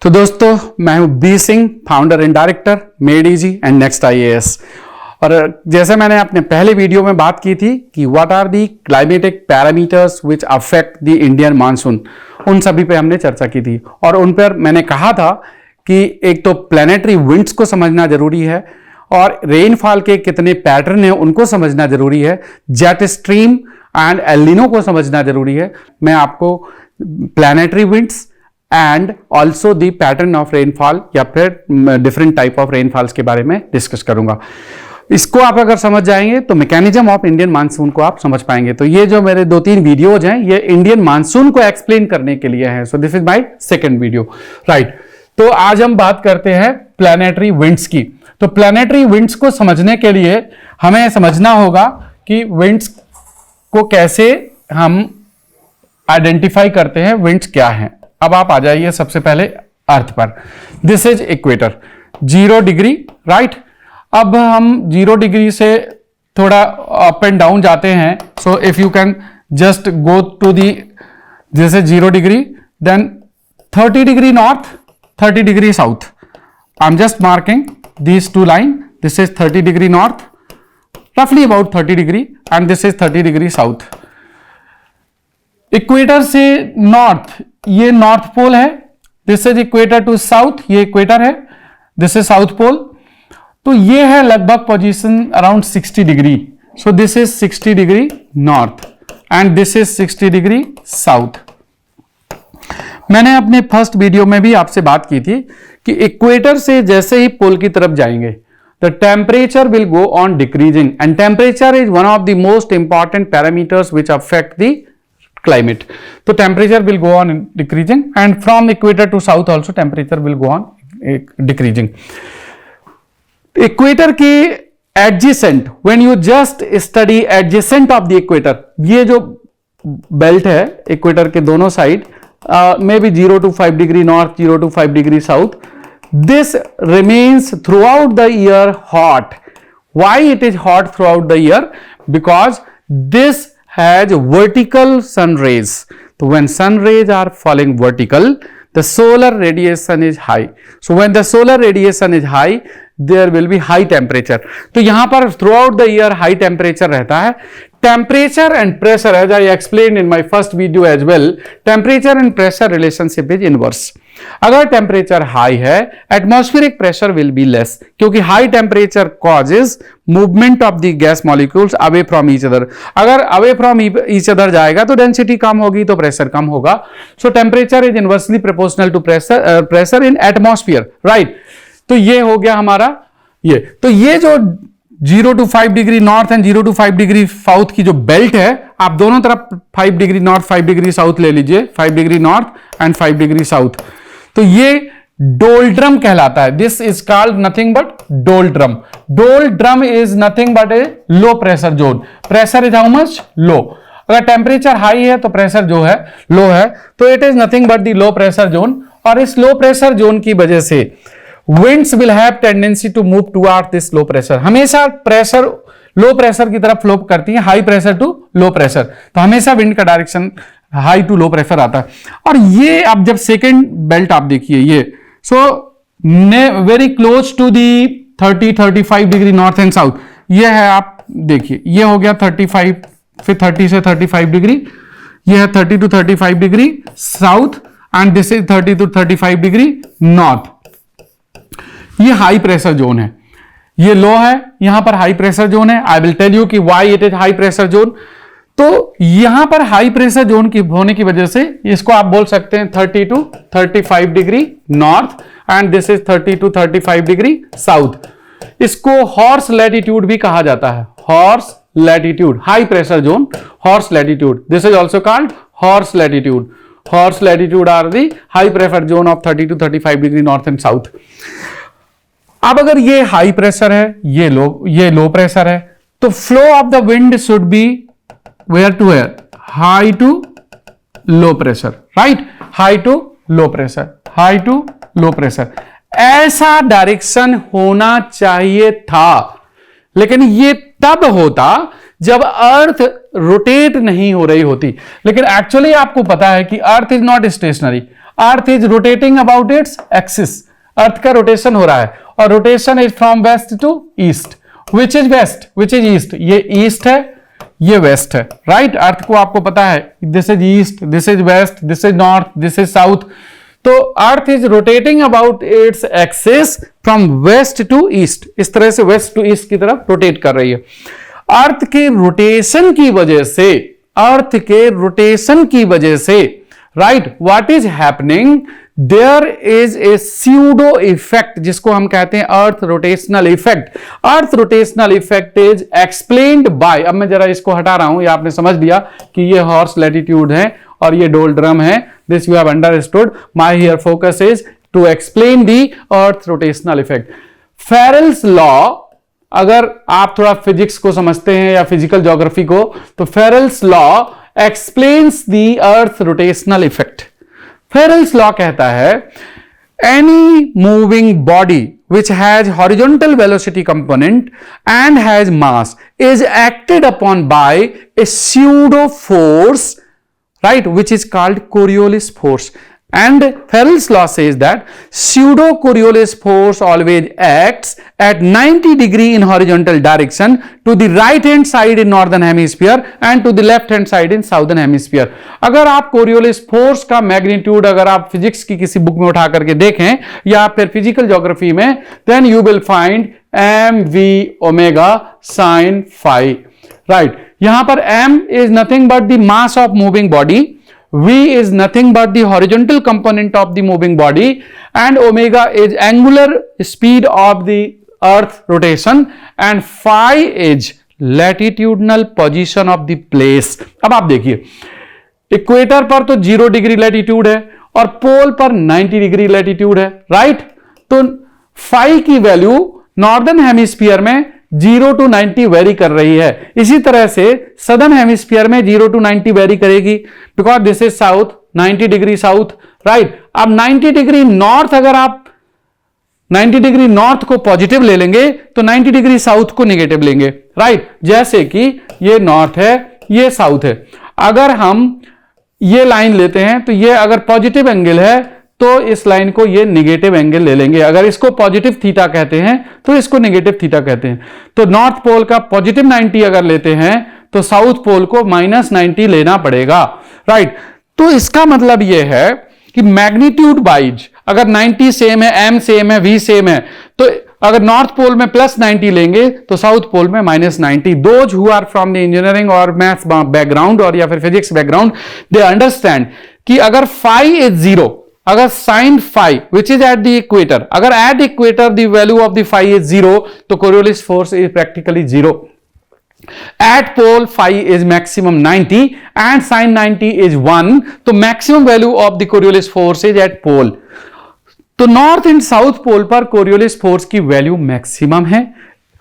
तो दोस्तों मैं हूं B Singh, founder and director Made Easy and Next IAS. और जैसे मैंने अपने पहले वीडियो में बात की थी कि what are the climatic parameters which affect the Indian monsoon, उन सभी पे हमने चर्चा की थी। और उन पर मैंने कहा था कि एक तो प्लैनेटरी विंड्स को समझना जरूरी है और रेनफॉल के कितने पैटर्न हैं उनको समझना जरूरी है, jet stream and El Nino को समझना जरूरी है। मैं आपको planetary winds and also the pattern of rainfall या फिर डिफरेंट टाइप ऑफ रेनफॉल्स के बारे में डिस्कस करूंगा। इसको आप अगर समझ जाएंगे तो मैकेनिज्म ऑफ इंडियन मानसून को आप समझ पाएंगे। तो ये जो मेरे 2-3 वीडियोज हैं ये इंडियन मानसून को एक्सप्लेन करने के लिए हैं। So this is my second video, right. तो आज हम बात करते हैं प्लैनेटरी विंड्स की। तो प्लैनेटरी विंड्स को समझने के लिए हमें समझना होगा कि विंड्स को कैसे हम आइडेंटिफाई करते हैं, विंड्स क्या हैं। अब आप आ जाइए सबसे पहले अर्थ पर। This is equator, 0 degree, right. अब हम 0 डिग्री से थोड़ा अप एंड डाउन जाते हैं। So if you can just go to the, this is 0 degree, then 30 degree north, 30 degree south. I am just marking these two line. This is 30 degree north, roughly about 30 degree, and this is 30 degree south. Equator से north, ये north pole है। This is equator to south, ये equator है। This is south pole. तो ये है लगभग position around 60 degree. So this is 60 degree north and this is 60 degree south. मैंने अपने फर्स्ट वीडियो में भी आपसे बात की थी कि इक्वेटर से जैसे ही पोल की तरफ जाएंगे the temperature will go on decreasing and temperature is one of the most important parameters which affect the climate. तो temperature will go on decreasing and from equator to south also temperature will go on decreasing. Equator के adjacent, when you just study adjacent of the equator, ये जो belt है equator के दोनों side, maybe 0 to 5 degree north, 0 to 5 degree south, this remains throughout the year hot. Why it is hot throughout the year? Because this has vertical sun rays. So when sun rays are falling vertical, the solar radiation is high. So when the solar radiation is high, there will be high temperature. तो यहां पर throughout the year high temperature रहता है। Temperature and pressure, as I explained in my first video as well, temperature and pressure relationship is inverse. अगर temperature high है, atmospheric pressure will be less, क्योंकि high temperature causes movement of the gas molecules away from each other. अगर away from each other जाएगा तो density कम होगी, तो pressure कम होगा। So temperature is inversely proportional to pressure in atmosphere, right. तो ये हो गया हमारा ये। तो ये जो 0 to 5 degree north and 0 to 5 degree south की जो बेल्ट है, आप दोनों तरफ 5 डिग्री नॉर्थ 5 डिग्री साउथ ले लीजिए, 5 degree north and 5 degree south. तो ये डोल्ड्रम कहलाता है। This is called nothing but doldrum. Doldrum is nothing but a low pressure zone. Pressure is how much? Low. अगर टेम्परेचर हाई है तो pressure जो है लो है, तो it is nothing but the low pressure zone. और इस लो प्रेशर जोन की वजह से winds will have tendency to move toward this low pressure. हमेशा प्रेशर लो प्रेशर की तरफ फ्लो करती है, high pressure to low pressure. तो हमेशा विंड का direction high to low pressure आता है। और ये अब जब सेकेंड बेल्ट आप देखिए, ये so very close to the 30-35 degree north and south, ये है, आप देखिए ये हो गया 35, फिर 30 से 35 डिग्री, ये है 30 to 35 degree south and this is 30 to 35 degree north. ये हाई प्रेशर जोन है, ये लो है, यहां पर हाई प्रेशर जोन है। आई विल टेल यू कि why it is high pressure zone. तो यहां पर हाई प्रेशर जोन की होने की वजह से इसको आप बोल सकते हैं 30 to 35 degree north and this is 30 to 35 degree south. इसको हॉर्स लैटिट्यूड भी कहा जाता है, horse latitude, high pressure zone, horse latitude. This is also called horse latitude. Horse latitude are the high pressure zone of 30 to 35 degree north and south. अब अगर ये high pressure है, ये लो प्रेशर है, तो flow of the wind should be where to where, high to low pressure, right. High to low pressure, high to low pressure, ऐसा direction होना चाहिए था। लेकिन ये तब होता जब अर्थ रोटेट नहीं हो रही होती। लेकिन एक्चुअली आपको पता है कि earth is not stationary, earth is rotating about its axis, earth का रोटेशन हो रहा है, और rotation is from west to east. Which is west, which is east, ये ईस्ट है, ये वेस्ट है, राइट। अर्थ को आपको पता है, this is east, this is west, this is north, this is south. तो earth is rotating about its axis from west to east, इस तरह से वेस्ट टू ईस्ट की तरफ रोटेट कर रही है। अर्थ के रोटेशन की वजह से, अर्थ के रोटेशन की वजह से, right, what is happening, there is a pseudo effect, जिसको हम कहते हैं earth rotational effect. Earth rotational effect is explained by, अब मैं जरा इसको हटा रहा हूं, ये आपने समझ लिया कि ये हॉर्स लैटिट्यूड है और ये डोल्ड्रम है, this you have understood. My here focus is to explain the earth rotational effect. Ferrel's law, अगर आप थोड़ा फिजिक्स को समझते हैं या फिजिकल ज्योग्राफी को, तो फेरेल्स लॉ एक्सप्लेन्स दी earth rotational effect. Ferrel's law कहता है any moving body which has horizontal velocity component and has mass is acted upon by a pseudo force, right, which is called Coriolis force. And Farrell's law says that pseudo Coriolis force always acts at 90 degree in horizontal direction to the right hand side in northern hemisphere and to the left hand side in southern hemisphere. अगर आप Coriolis force का magnitude अगर आप physics की किसी book में उठा करके देखें या फिर फिजिकल ज्योग्राफी में, then you will find mv omega sin phi, right. यहां पर m is nothing but the mass of moving body, V is nothing but the horizontal component of the moving body, and omega is angular speed of the earth rotation, and phi is latitudinal position of the place. अब आप देखिए, equator पर तो 0 degree latitude है और पोल पर 90 degree latitude है, right. तो phi की वैल्यू नॉर्दर्न हेमिस्फीयर में 0 to 90 वेरी कर रही है, इसी तरह से सदर्न हेमिस्फीयर में 0 to 90 वेरी करेगी, because this is south, 90 degree south, right. अब 90 डिग्री नॉर्थ, अगर आप 90 डिग्री नॉर्थ को पॉजिटिव ले लेंगे तो 90 डिग्री साउथ को नेगेटिव लेंगे, राइट। जैसे कि ये नॉर्थ है, ये साउथ है, अगर हम ये लाइन लेते हैं तो ये अगर पॉजिटिव एंगल है तो इस लाइन को ये नेगेटिव एंगल ले लेंगे। अगर इसको पॉजिटिव थीटा कहते हैं तो इसको नेगेटिव थीटा कहते हैं। तो नॉर्थ पोल का पॉजिटिव 90 अगर लेते हैं तो साउथ पोल को -90 लेना पड़ेगा, राइट। तो इसका मतलब ये है कि मैग्नीट्यूड वाइज अगर 90 सेम है, m सेम है, v सेम है, तो अगर नॉर्थ पोल में +90 लेंगे तो साउथ पोल में -90। Those who are from the engineering और मैथ्स बैकग्राउंड और या फिर फिजिक्स बैकग्राउंड, दे अंडरस्टैंड कि अगर phi इज 0, अगर sin phi which is at the equator, अगर at equator the value of the phi is 0, तो Coriolis force is practically 0. At pole phi is maximum 90 and sin 90 is 1, तो maximum value of the Coriolis force is at pole. तो north and south pole पर Coriolis force की value maximum है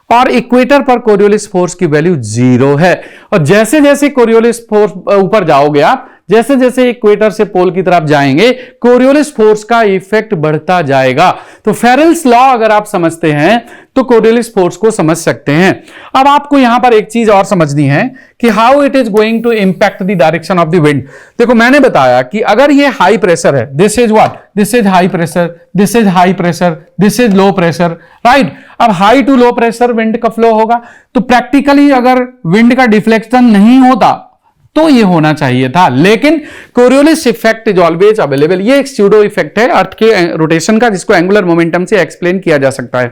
और equator पर Coriolis force की value 0 है। और जैसे जैसे Coriolis force ऊपर जाओगे आप, जैसे जैसे इक्वेटर से पोल की तरफ जाएंगे, कोरियोलिस फोर्स का इफेक्ट बढ़ता जाएगा। तो फेरेल्स लॉ अगर आप समझते हैं तो कोरियोलिस फोर्स को समझ सकते हैं। अब आपको यहां पर एक चीज और समझनी है कि how it is going to impact the direction of the wind. देखो, मैंने बताया कि अगर ये हाई प्रेशर है, this is what, this is high pressure, this is high pressure, this is low pressure, right. अब high to low pressure wind का flow होगा, तो प्रैक्टिकली अगर विंड का डिफ्लेक्शन नहीं होता तो ये होना चाहिए था, लेकिन Coriolis effect is always available. ये एक स्यूडो इफेक्ट है अर्थ के रोटेशन का, जिसको एंगुलर मोमेंटम से एक्सप्लेन किया जा सकता है,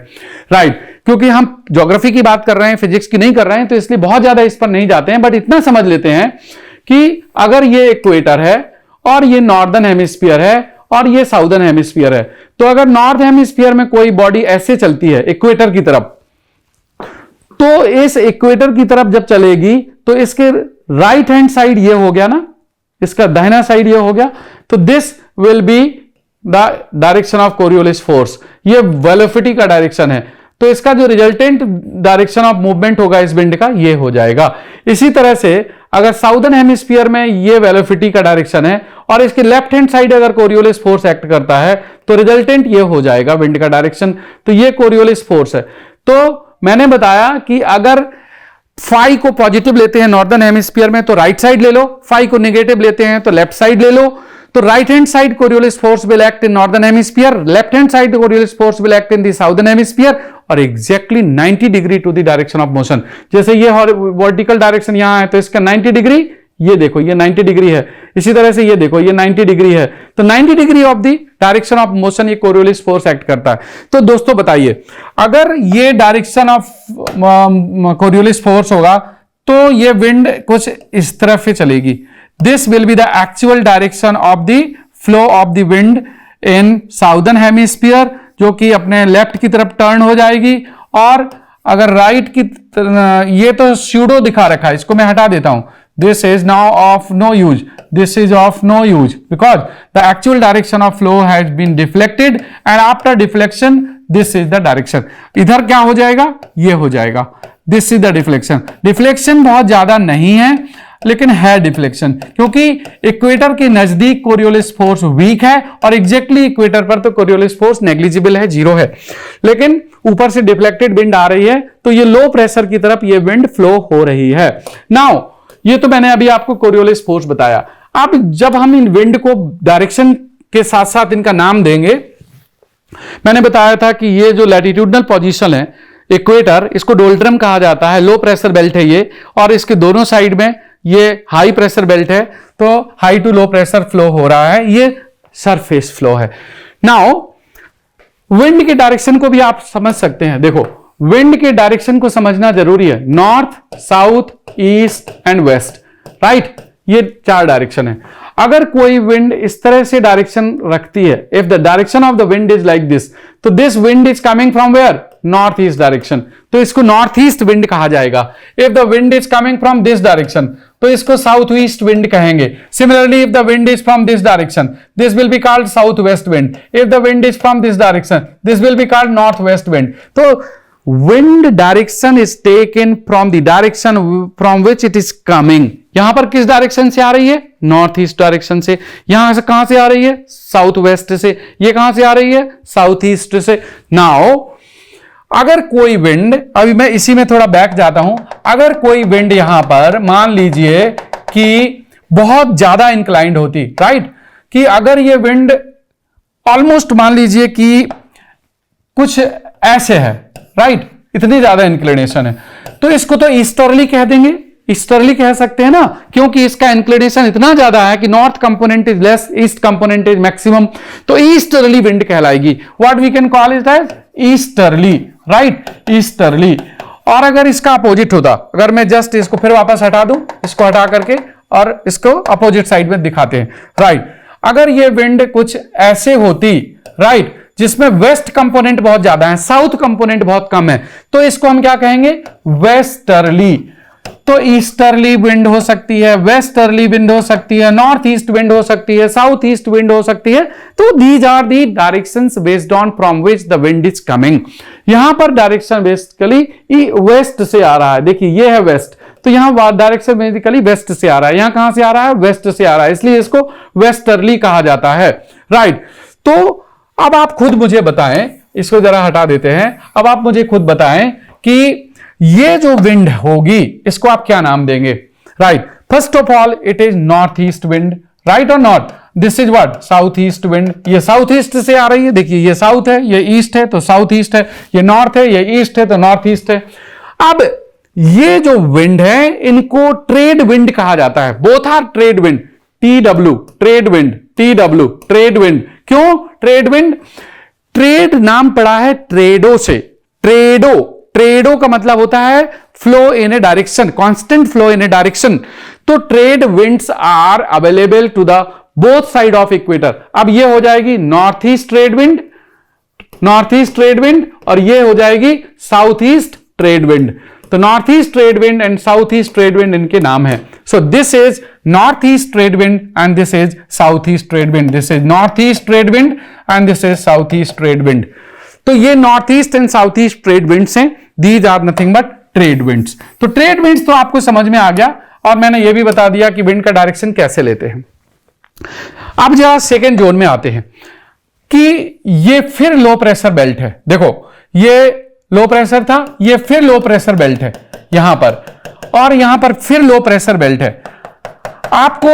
राइट। क्योंकि हम ज्योग्राफी की बात कर रहे हैं, फिजिक्स की नहीं कर रहे हैं, तो इसलिए बहुत ज्यादा इस पर नहीं जाते हैं, बट इतना समझ लेते हैं कि अगर ये इक्वेटर है और ये नॉर्दर्न हेमिस्फीयर है और ये साउदर्न हेमिस्फीयर है, तो अगर नॉर्थ हेमिस्फीयर में कोई बॉडी ऐसे चलती है इक्वेटर की तरफ, तो इस इक्वेटर की तरफ जब चलेगी तो इसके राइट हैंड साइड ये हो गया ना, इसका दाहिना साइड ये हो गया, तो this will be the direction of Coriolis force. ये वेलोसिटी का डायरेक्शन है, तो इसका जो रिजल्टेंट डायरेक्शन ऑफ मूवमेंट होगा इस विंड का, ये हो जाएगा। इसी तरह से अगर साउदर्न हेमिस्फीयर में ये वेलोसिटी का डायरेक्शन है और इसके लेफ्ट हैंड साइड अगर कोरियोलिस फोर्स एक्ट करता है, तो रिजल्टेंट ये हो जाएगा विंड का डायरेक्शन। तो ये कोरियोलिस फोर्स है। तो मैंने बताया कि अगर फाई को पॉजिटिव लेते हैं नॉर्दर्न हेमिस्फीयर में तो राइट साइड ले लो, फाई को नेगेटिव लेते हैं तो लेफ्ट साइड ले लो। तो right hand side Coriolis force will act in northern hemisphere, left hand side Coriolis force will act in the southern hemisphere, और exactly 90 degree to the direction of motion. जैसे ये vertical direction यहां है तो इसका 90 डिग्री, ये देखो ये 90 डिग्री है, इसी तरह से ये देखो ये 90 डिग्री है, तो 90 degree of the direction of motion ये कोरियोलिस फोर्स एक्ट करता है। तो दोस्तों बताइए, अगर ये डायरेक्शन ऑफ कोरियोलिस फोर्स होगा तो ये विंड कुछ इस तरफ से चलेगी। This will be the actual direction of the flow of the wind in southern hemisphere, जो कि अपने लेफ्ट की तरफ टर्न हो जाएगी। और अगर राइट की ये तो स्यूडो दिखा रखा है, इसको मैं हटा देता हूं। This is now of no use, this is of no use because the actual direction of flow has been deflected and after deflection this is the direction. इधर क्या हो जाएगा, ये हो जाएगा, this is the deflection. Deflection बहुत ज्यादा नहीं है लेकिन है डिफ्लेक्शन, क्योंकि इक्वेटर के नजदीक कोरियोलिस फोर्स वीक है और एग्जैक्टली इक्वेटर पर तो कोरियोलिस फोर्स नेग्लिजिबल है, जीरो है। लेकिन ऊपर से डिफ्लेक्टेड विंड आ रही है तो ये लो प्रेशर की तरफ ये विंड फ्लो हो रही है। नाउ ये तो मैंने अभी आपको कोरियोलिस फोर्स बताया। अब जब हम इन विंड को डायरेक्शन के साथ साथ इनका नाम देंगे, मैंने बताया था कि ये जो लैटिट्यूडनल पोजीशन है इक्वेटर, इसको डोल्ट्रम कहा जाता है, लो प्रेशर बेल्ट है ये, और इसके दोनों साइड में ये हाई प्रेशर बेल्ट है, तो high to low pressure flow हो रहा है, ये सरफेस फ्लो है। नाउ विंड के डायरेक्शन को भी आप समझ सकते हैं। देखो विंड के डायरेक्शन को समझना जरूरी है, north, south, east and west, right, ये 4 डायरेक्शन है। अगर कोई विंड इस तरह से डायरेक्शन रखती है, if the direction of the wind is like this, तो this wind is coming from where, north east direction, तो इसको नॉर्थ ईस्ट विंड कहा जाएगा। If the wind is coming from this direction तो इसको साउथ ईस्ट विंड कहेंगे। Similarly if the wind is from this direction this will be called south west wind. If the wind is from this direction this will be called north west wind. तो wind direction is taken from the direction from which it is coming. यहां पर किस direction से आ रही है, north east direction से। यहां से कहां से आ रही है, साउथ वेस्ट से। ये कहां से आ रही है, साउथ ईस्ट से। नाउ अगर कोई विंड, अभी मैं इसी में थोड़ा बैक जाता हूं, अगर कोई विंड यहां पर मान लीजिए कि बहुत ज्यादा इंक्लाइंड होती, राइट, कि अगर ये विंड ऑलमोस्ट मान लीजिए कि कुछ ऐसे है, राइट, इतनी ज्यादा इंक्लिनेशन है, तो इसको तो ईस्टर्ली कह देंगे, ईस्टर्ली कह सकते हैं ना, क्योंकि इसका इंक्लिनेशन इतना ज्यादा है कि north component is less, east component is maximum, तो ईस्टर्ली विंड कहलाएगी। What we can call it as easterly, right, easterly. और अगर इसका अपोजिट होता, अगर मैं जस्ट इसको फिर वापस हटा दूं, इसको हटा करके और इसको अपोजिट साइड में दिखाते हैं, राइट, अगर ये विंड कुछ ऐसे होती, राइट, जिसमें वेस्ट कंपोनेंट बहुत ज्यादा है, साउथ कंपोनेंट बहुत कम है, तो इसको हम क्या कहेंगे, वेस्टर्ली। तो ईस्टर्ली विंड हो सकती है, वेस्टर्ली विंड हो सकती है, नॉर्थ ईस्ट विंड हो सकती है, साउथ ईस्ट विंड हो सकती है। तो these are the directions based on from which the wind is coming. यहां पर डायरेक्शन बेसिकली वेस्ट से आ रहा है, देखिए ये है वेस्ट, तो यहां डायरेक्शन बेसिकली वेस्ट से आ रहा है। यहां कहां से आ रहा है, वेस्ट से आ रहा है, इसलिए इसको वेस्टर्ली कहा जाता है, राइट। तो अब आप खुद मुझे बताएं, इसको जरा हटा देते हैं, अब आप मुझे खुद बताएं कि ये जो विंड होगी इसको आप क्या नाम देंगे, right. First of all it is north east wind, right और not. This is what, south east wind. ये साउथ ईस्ट से आ रही है, देखिए ये साउथ है, ये ईस्ट है तो साउथ ईस्ट है, ये नॉर्थ है, ये ईस्ट है तो नॉर्थ ईस्ट है। अब ये जो विंड है इनको ट्रेड विंड कहा जाता है, both are trade wind, TW trade wind, TW trade wind. क्यों ट्रेड विंड, ट्रेड नाम पड़ा है ट्रेडो से, ट्रेडो, ट्रेडो का मतलब होता है flow in a direction, constant flow in a direction. तो trade winds are available to the both side of equator. अब ये हो जाएगी north east trade wind, north east trade wind, और ये हो जाएगी साउथ ईस्ट ट्रेड विंड। तो north east trade wind and south east trade wind इनके नाम है। सो this is north east trade wind and this is south east trade wind. This is north east trade wind and this is south east trade wind. तो ये north east and south east trade winds हैं, these are nothing but trade winds. तो trade winds तो आपको समझ में आ गया, और मैंने ये भी बता दिया कि विंड का डायरेक्शन कैसे लेते हैं। अब जरा सेकेंड जोन में आते हैं कि ये फिर लो प्रेशर बेल्ट है। देखो ये लो प्रेशर था, ये फिर लो प्रेशर बेल्ट है यहां पर, और यहां पर फिर लो प्रेशर बेल्ट है। आपको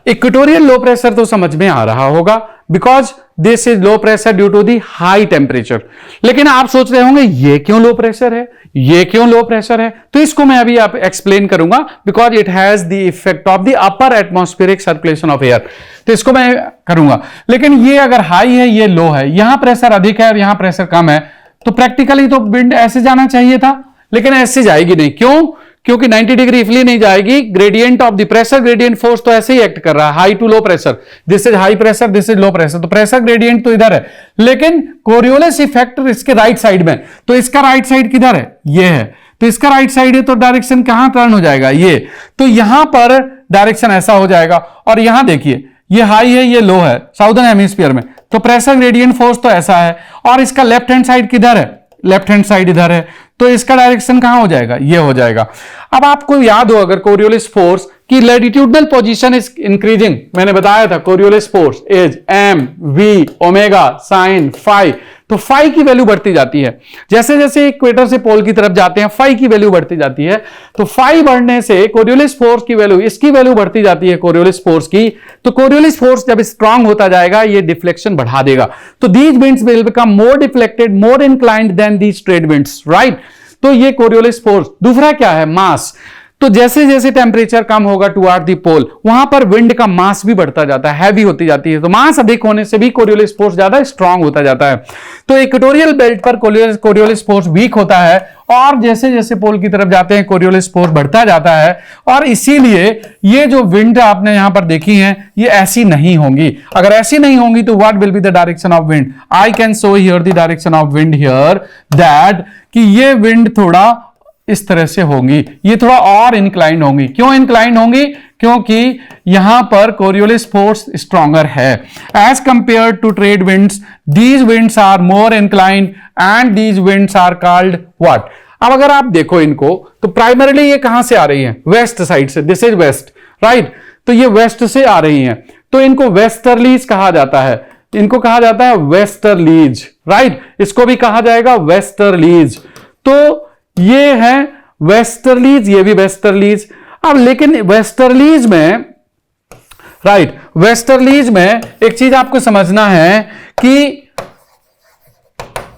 इक्वेटोरियल लो प्रेशर तो समझ में आ रहा होगा, because this is low pressure due to the high temperature. लेकिन आप सोच रहे होंगे ये क्यों लो प्रेशर है, ये क्यों लो प्रेशर है, तो इसको मैं अभी आप एक्सप्लेन करूंगा, because it has the effect of the upper atmospheric circulation of air, तो इसको मैं करूंगा। लेकिन ये अगर हाई है, ये लो है, यहां प्रेशर अधिक है और यहां प्रेशर कम है, तो प्रैक्टिकली तो विंड ऐसे जाना चाहिए था, लेकिन ऐसे जाएगी नहीं। क्यों? क्योंकि 90 डिग्री इसलिए नहीं जाएगी, gradient of the pressure gradient force तो ऐसे ही एक्ट कर रहा है, high to low pressure, this is high pressure, this is low pressure, तो प्रेशर ग्रेडियंट तो इधर है, लेकिन कोरियोलिस इफेक्ट इसके राइट साइड में, तो इसका राइट साइड किधर है, ये है, तो इसका राइट साइड है, तो डायरेक्शन कहां टर्न हो जाएगा, ये, तो यहां पर डायरेक्शन ऐसा हो जाएगा। और यहां देखिए ये हाई है, ये लो है साउदर्न हेमिस्फीयर में, तो प्रेशर ग्रेडियंट फोर्स तो ऐसा है, और इसका लेफ्ट हैंड साइड किधर है, लेफ्ट हैंड साइड इधर है, तो इसका डायरेक्शन कहां हो जाएगा, ये हो जाएगा। अब आपको याद हो अगर कोरियोलिस फोर्स की लैटिट्यूडनल पोजीशन इज इंक्रीजिंग, मैंने बताया था Coriolis force is M we omega sine phi, तो फाई की वैल्यू बढ़ती जाती है, जैसे जैसे इक्वेटर से पोल की तरफ जाते हैं फाई की वैल्यू बढ़ती जाती है, तो फाई बढ़ने से कोरियोलिस फोर्स की वैल्यू, इसकी वैल्यू बढ़ती जाती है कोरियोलिस फोर्स की, तो कोरियोलिस फोर्स जब स्ट्रांग होता जाएगा ये डिफ्लेक्शन बढ़ा देगा, तो these winds will become more deflected more inclined then these trade winds, right. तो ये कोरियोलिस फोर्स। दूसरा क्या है, मास, तो जैसे जैसे टेम्परेचर कम होगा टुवर्ड द पोल, वहां पर विंड का मास भी बढ़ता जाता है, हैवी होती जाती है, तो मास अधिक होने से भी कोरियोलिस फोर्स ज्यादा स्ट्रांग होता जाता है। तो इक्वेटोरियल बेल्ट पर कोरियोलिस फोर्स वीक होता है, और जैसे जैसे पोल की तरफ जाते हैं कोरियोलिस फोर्स बढ़ता जाता है, और इसीलिए ये जो विंड आपने यहां पर देखी है ये ऐसी नहीं होंगी। अगर ऐसी नहीं होंगी तो what will be the direction of wind, I can show here the direction of wind here, that कि ये विंड थोड़ा इस तरह से होंगी, ये थोड़ा और इंक्लाइन होंगी। क्यों इंक्लाइन होंगी? क्योंकि यहां पर कोरियोलिस फोर्स स्ट्रॉन्गर है as compare to trade winds, these winds are more incline and these winds are called what. अब अगर आप देखो इनको, तो प्राइमरीली ये कहां से आ रही है, वेस्ट साइड से, दिस इज वेस्ट, राइट, तो ये वेस्ट से आ रही हैं, तो इनको वेस्टर्लीज कहा जाता है, इनको कहा जाता है वेस्टर्लीज, राइट, इसको भी कहा जाएगा वेस्टर्लीज। तो ये है वेस्टर्लीज, ये भी वेस्टर्लीज। अब लेकिन वेस्टर्लीज में, राइट, वेस्टर्लीज में एक चीज आपको समझना है कि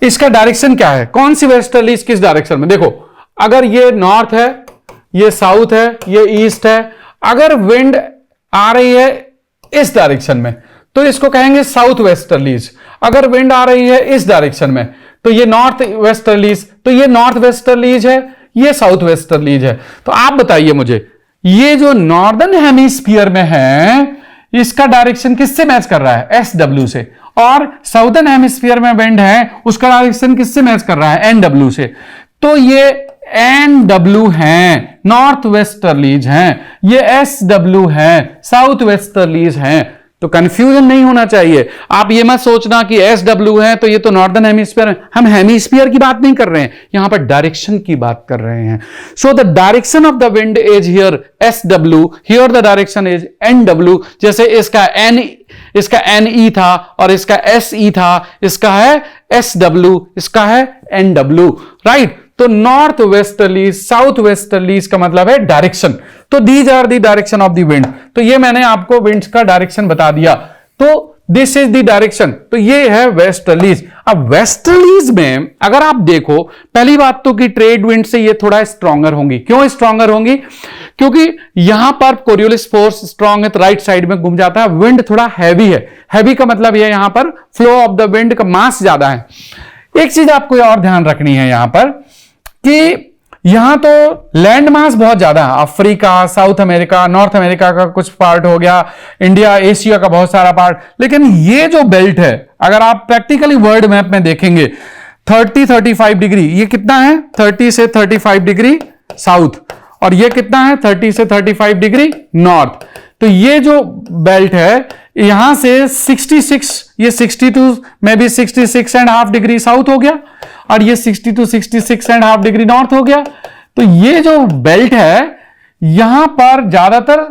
इसका डायरेक्शन क्या है, कौन सी वेस्टर्लीज किस डायरेक्शन में। देखो अगर ये नॉर्थ है, ये साउथ है, ये ईस्ट है, अगर विंड आ रही है इस डायरेक्शन में तो इसको कहेंगे साउथ वेस्टर्लीज, अगर विंड आ रही है इस डायरेक्शन में तो ये नॉर्थ वेस्टर्लीज, तो ये नॉर्थ वेस्टर्लीज है, ये साउथ वेस्टर्लीज है। तो आप बताइए मुझे, ये जो नॉर्दर्न हेमिस्फीयर में है इसका डायरेक्शन किससे मैच कर रहा है, एस डब्ल्यू से, और साउदर्न हेमिस्फीयर में विंड है उसका डायरेक्शन किससे मैच कर रहा है, एन डब्ल्यू से। तो ये एन डब्ल्यू है, नॉर्थ वेस्टर्लीज हैं, ये एस डब्ल्यू है, साउथ वेस्टर्लीज हैं। तो कंफ्यूजन नहीं होना चाहिए, आप ये मत सोचना कि एस डब्ल्यू है तो ये तो नॉर्दर्न हेमिस्फीयर है, हम हेमिस्फीयर की बात नहीं कर रहे हैं, यहां पर डायरेक्शन की बात कर रहे हैं। So the direction of the wind is here S W, here the direction is an W. जैसे इसका एन ई था और इसका एस ई था, इसका है एस डब्ल्यू, इसका है एन डब्ल्यू, राइट। तो नॉर्थ वेस्टर्लीज, साउथ वेस्टर्लीज का मतलब है डायरेक्शन। तो these are the direction of the wind. तो ये मैंने आपको विंड्स का डायरेक्शन बता दिया, तो दिस इज द डायरेक्शन, तो ये है वेस्टर्लीज। अब वेस्टर्लीज में अगर आप देखो, पहली बात तो कि ट्रेड विंड से ये थोड़ा स्ट्रॉन्गर होंगी। क्यों स्ट्रॉन्गर होंगी? क्योंकि यहां पर कोरियोलिस फोर्स स्ट्रॉन्ग है तो राइट साइड में घूम जाता है, विंड थोड़ा हैवी है, हैवी का मतलब यह यहां पर फ्लो ऑफ द विंड का मास ज्यादा है। एक चीज आपको और ध्यान रखनी है यहां पर कि यहां तो लैंड मास बहुत ज्यादा है, Africa, south America, North America का कुछ पार्ट हो गया, इंडिया, एशिया का बहुत सारा पार्ट, लेकिन ये जो बेल्ट है अगर आप प्रैक्टिकली वर्ल्ड मैप में देखेंगे 30-35 डिग्री, ये कितना है 30 से 35 डिग्री साउथ, और ये कितना है 30 से 35 डिग्री नॉर्थ। तो ये जो बेल्ट है यहां से 66, ये 62 में भी 66.5 डिग्री साउथ हो गया, और ये 62 66.5 डिग्री नॉर्थ हो गया। तो ये जो बेल्ट है यहां पर ज्यादातर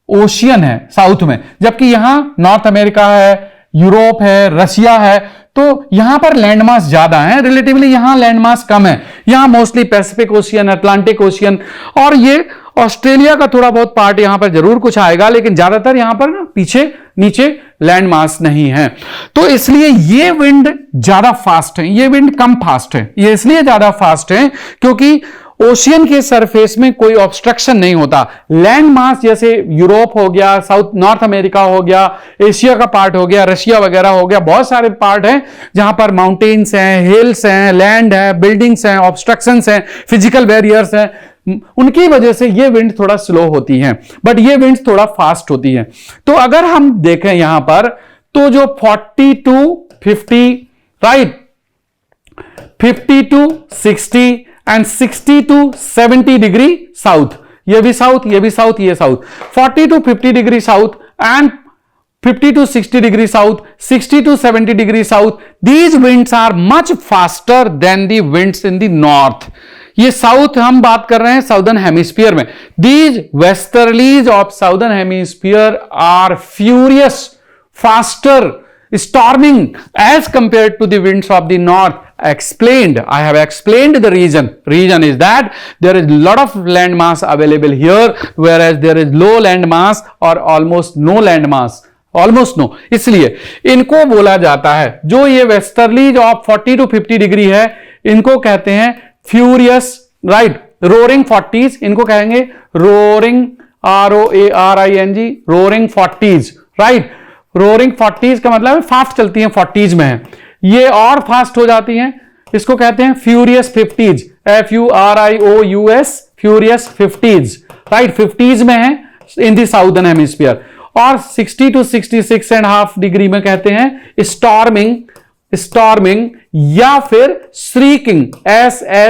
ओशियन है साउथ में, जबकि यहां नॉर्थ अमेरिका है, यूरोप है, रशिया है, तो यहां पर लैंडमास ज्यादा है, रिलेटिवली यहां लैंडमास कम है। यहां mostly Pacific ocean, Atlantic ocean, और ये ऑस्ट्रेलिया का थोड़ा बहुत पार्ट यहां पर जरूर कुछ आएगा, लेकिन ज्यादातर यहां पर ना पीछे नीचे लैंडमास नहीं है। तो इसलिए ये विंड ज्यादा फास्ट है, ये विंड कम फास्ट है। ये इसलिए ज्यादा फास्ट है क्योंकि ओशियन के सरफेस में कोई ऑब्स्ट्रक्शन नहीं होता। लैंड मास जैसे यूरोप हो गया, साउथ नॉर्थ अमेरिका हो गया, एशिया का पार्ट हो गया, रशिया वगैरह हो गया, बहुत सारे पार्ट हैं जहां पर माउंटेन्स हैं, हिल्स हैं, लैंड है, बिल्डिंग्स हैं, ऑब्स्ट्रक्शंस हैं, फिजिकल बैरियर्स हैं, उनकी वजह से ये विंड थोड़ा स्लो होती है, बट ये विंड थोड़ा फास्ट होती है। तो अगर हम देखें यहां पर, तो जो 40 to 50, right, 50 to 60 and 60 to 70 degree south, ये भी साउथ, ये भी साउथ, ये south, 40 to 50 degree south and 50 to 60 degree south, 60 to 70 degree south, these winds are much faster than the winds in the north. ये south हम बात कर रहे हैं साउदर्न हेमिस्फीयर में। These westerlies of southern hemisphere are furious, faster, storming as compared to the winds of the north. Explained, I have explained the reason. Reason is that there is lot of land mass available here, whereas there is low land mass or almost no land mass, almost no. इसलिए इनको बोला जाता है, जो ये westerlies of 40 to 50 degree है, इनको कहते हैं फ्यूरियस, राइट, रोरिंग 40s, इनको कहेंगे roaring, ROARING, roaring 40s, right. Roaring 40s का मतलब है फास्ट चलती हैं, 40s में है। ये और फास्ट हो जाती हैं, इसको कहते हैं furious 50s, FURIOUS, furious 50s, right, 50s में है इन दी साउदर्न हेमिस्फीयर। और 60 to 66.5 डिग्री में कहते हैं स्टॉर्मिंग, स्टॉर्मिंग या फिर shrieking, SHREIKING,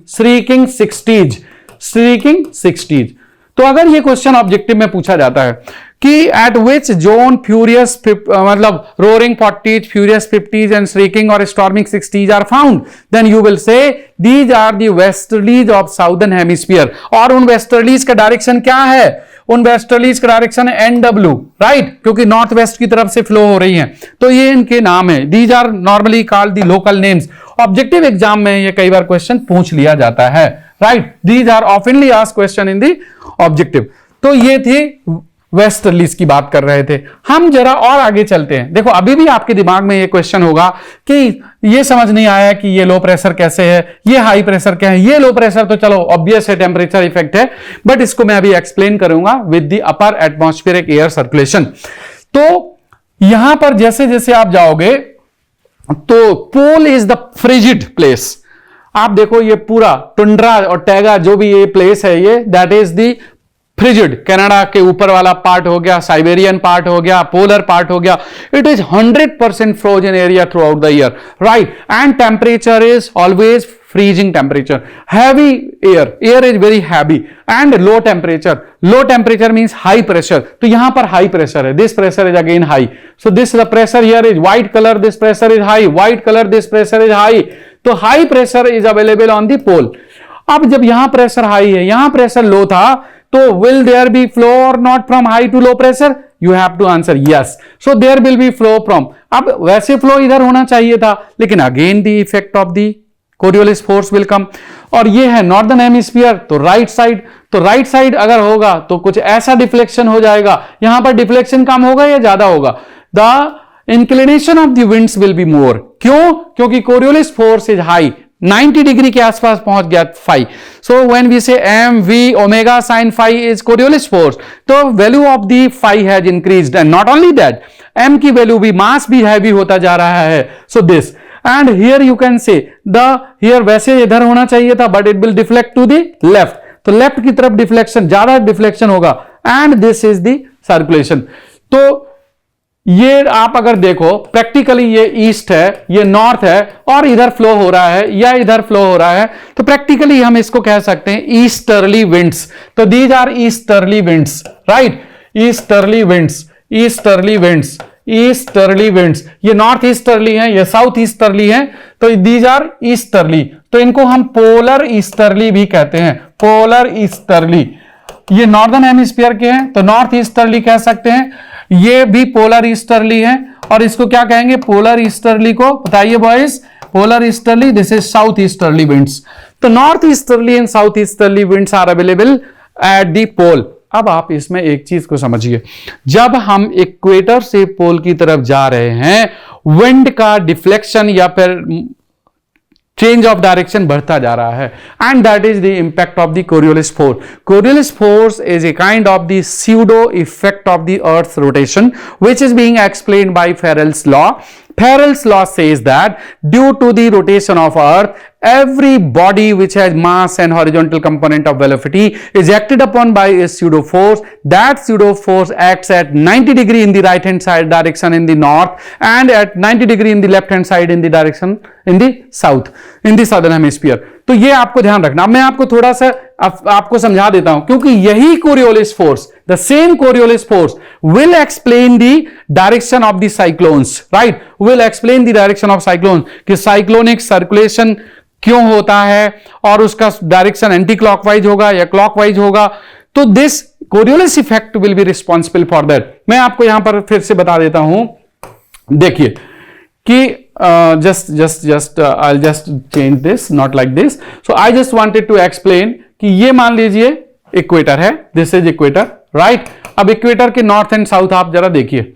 shrieking 60s, shrieking 60s। तो अगर ये क्वेश्चन ऑब्जेक्टिव में पूछा जाता है कि एट विच जोन फ्यूरियस, मतलब roaring 40s, furious 50s and shrieking और storming 60s are found, then you will say these are the westerlies of southern hemisphere. और उन वेस्टर्लीज का डायरेक्शन क्या है? उन वेस्टर्लीज का डायरेक्शन है NW, राइट, क्योंकि नॉर्थ वेस्ट की तरफ से फ्लो हो रही हैं, तो ये इनके नाम है। These are normally called the local names. Objective exam में ये कई बार क्वेश्चन पूछ लिया जाता है, right. These are oftenly asked question in the objective. तो ये थी वेस्टर्लीज की बात कर रहे थे। हम जरा और आगे चलते हैं। देखो अभी भी आपके दिमाग में ये क्वेश्चन होगा कि ये समझ नहीं आया कि ये लो प्रेशर कैसे है, ये हाई प्रेशर क्या है। ये लो प्रेशर तो चलो ऑब्वियस है, टेम्परेचर इफेक्ट है, बट इसको मैं अभी एक्सप्लेन करूंगा with the upper atmospheric air circulation. तो यहां पर जैसे जैसे आप जाओगे, तो pole is the frigid place. आप देखो ये पूरा टुंड्रा और टैगा जो भी ये प्लेस है, ये that is the frigid. Canada के ऊपर वाला पार्ट हो गया, साइबेरियन पार्ट हो गया, पोलर पार्ट हो गया। It is 100% frozen area through out the year, right, and temperature is always freezing temperature, heavy air is very heavy, and low temperature means high pressure. तो यहां पर high pressure है, this pressure is again high, so this the pressure here is white color, this pressure is high, white color, this pressure is high. तो high pressure is available on the pole. अब जब यहां pressure high है, यहां pressure low था, तो will there be flow or not from high to low pressure? You have to answer yes. So there will be flow from. अब वैसे flow इधर होना चाहिए था, लेकिन again the effect of the Coriolis force will come. और ये है नॉर्दर्न हेमिस्फीयर, तो राइट साइड, तो राइट साइड अगर होगा तो कुछ ऐसा डिफ्लेक्शन हो जाएगा। यहां पर डिफ्लेक्शन कम होगा या ज्यादा होगा? The inclination of the winds will be more. क्यों? क्योंकि कोरियोलिस फोर्स इज हाई, 90 डिग्री के आसपास पहुंच गया phi. So when we say m we omega sine phi is Coriolis force, तो value of the phi has increased, and not only that, m की value भी, मास भी हैवी होता जा रहा है। सो दिस and here you can say the here वैसे इधर होना चाहिए था, but it will deflect to the left, तो लेफ्ट की तरफ डिफ्लेक्शन, ज्यादा डिफ्लेक्शन होगा, and this is the circulation। तो ये आप अगर देखो प्रैक्टिकली ये ईस्ट है, ये नॉर्थ है, और इधर फ्लो हो रहा है या इधर फ्लो हो रहा है, तो प्रैक्टिकली हम इसको कह सकते हैं ईस्टर्ली विंड्स। तो these are easterly winds, right, easterly winds, easterly winds, easterly winds. ये नॉर्थ ईस्टर्ली हैं, ये साउथ ईस्टर्ली हैं, तो दीज आर ईस्टर्ली। तो इनको हम पोलर ईस्टर्ली भी कहते हैं, पोलर ईस्टर्ली। ये नॉर्दर्न हेमिस्फीयर के हैं, तो नॉर्थ ईस्टर्ली कह सकते हैं, ये भी पोलर ईस्टर्ली है, और इसको क्या कहेंगे? पोलर ईस्टर्ली को बताइए boys, polar easterly, this is south easterly winds. तो north easterly and south easterly winds are available at the pole. अब आप इसमें एक चीज को समझिए, जब हम इक्वेटर से पोल की तरफ जा रहे हैं, विंड का डिफ्लेक्शन या फिर चेंज ऑफ डायरेक्शन बढ़ता जा रहा है, and that is the impact of the Coriolis force. Coriolis force is a kind of the pseudo effect of the earth's rotation, which is being explained by Farrell's law. Farrell's law says that due to the rotation of earth, every body which has mass and horizontal component of velocity is acted upon by a pseudo force. That pseudo force acts at 90 degree in the right hand side direction in the north, and at 90 degree in the left hand side in the direction in the south, in the southern hemisphere. तो ये आपको ध्यान रखना। मैं आपको थोड़ा सा आपको समझा देता हूं, क्योंकि यही Coriolis force, the same Coriolis force will explain the direction of the cyclones, right, will explain the direction of cyclone, कि साइक्लोनिक सर्कुलेशन क्यों होता है और उसका डायरेक्शन एंटी क्लॉकवाइज होगा या क्लॉकवाइज होगा। तो this Coriolis effect will be responsible for that. मैं आपको यहां पर फिर से बता देता हूं, देखिए कि I'll just change this, not like this. So I just wanted to explain कि ये मान लीजिए इक्वेटर है, दिस इज इक्वेटर, राइट। अब इक्वेटर के नॉर्थ एंड साउथ आप जरा देखिए,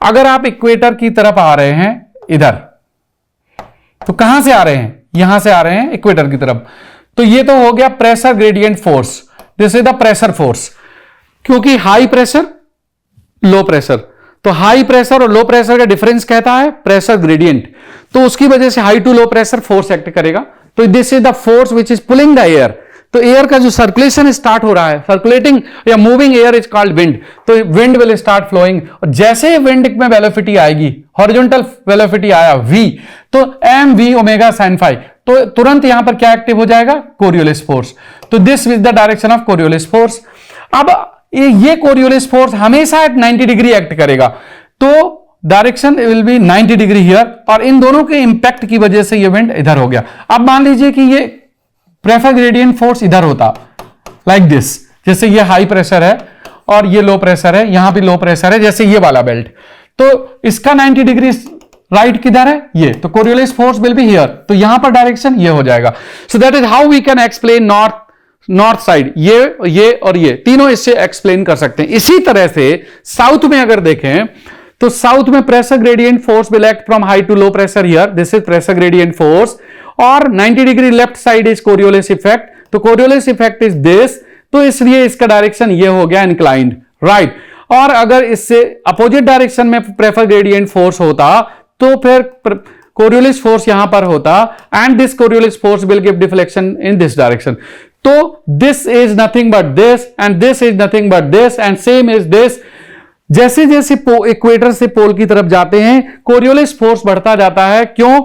अगर आप इक्वेटर की तरफ आ रहे हैं इधर, तो कहां से आ रहे हैं? यहां से आ रहे हैं इक्वेटर की तरफ। तो ये तो हो गया pressure gradient force, this is the pressure force, क्योंकि हाई प्रेशर लो प्रेशर, तो हाई प्रेशर और लो प्रेशर का डिफरेंस कहता है प्रेशर ग्रेडियंट, तो उसकी वजह से high to low pressure force act करेगा। तो this is the force which is pulling the air. तो एयर का जो सर्कुलेशन स्टार्ट हो रहा है, सर्कुलेटिंग या moving air is called wind. तो विंड विल स्टार्ट फ्लोइंग, और जैसे विंड में वेलोसिटी आएगी, हॉरिजॉन्टल वेलोसिटी आया v, तो M we omega sine phi, तो तुरंत यहां पर क्या एक्टिव हो जाएगा? Coriolis force. तो this is the direction of Coriolis force. अब ये कोरियोलिस फोर्स हमेशा एट 90 डिग्री एक्ट करेगा, तो direction will be 90 degree here, और इन दोनों के इंपैक्ट की वजह से ये विंड इधर हो गया। अब मान लीजिए कि ये प्रेशर ग्रेडियंट फोर्स इधर होता, लाइक दिस, जैसे ये हाई प्रेशर है और ये लो प्रेशर है, यहां भी लो प्रेशर है, जैसे ये वाला बेल्ट, तो इसका 90 डिग्री राइट किधर है? ये, तो Coriolis force will be here, तो यहां पर डायरेक्शन ये हो जाएगा। So that is how we can explain north side, ये और ये तीनों इससे एक्सप्लेन कर सकते हैं। इसी तरह से साउथ में अगर देखें, तो साउथ में pressure gradient force will act from high to low pressure here, this is pressure gradient force, और 90 degree left side is Coriolis effect, तो कोरियोलिस इफेक्ट इज दिस, तो इसलिए इसका डायरेक्शन ये हो गया इंक्लाइंड, राइट। और अगर इससे अपोजिट डायरेक्शन में प्रेशर ग्रेडियंट फोर्स होता, तो फिर कोरियोलिस फोर्स यहां पर होता, and this Coriolis force will give deflection in this direction. तो this is nothing but this, and this is nothing but this, and same is this. जैसे जैसे इक्वेटर से पोल की तरफ जाते हैं, कोरियोलिस फोर्स बढ़ता जाता है, क्यों?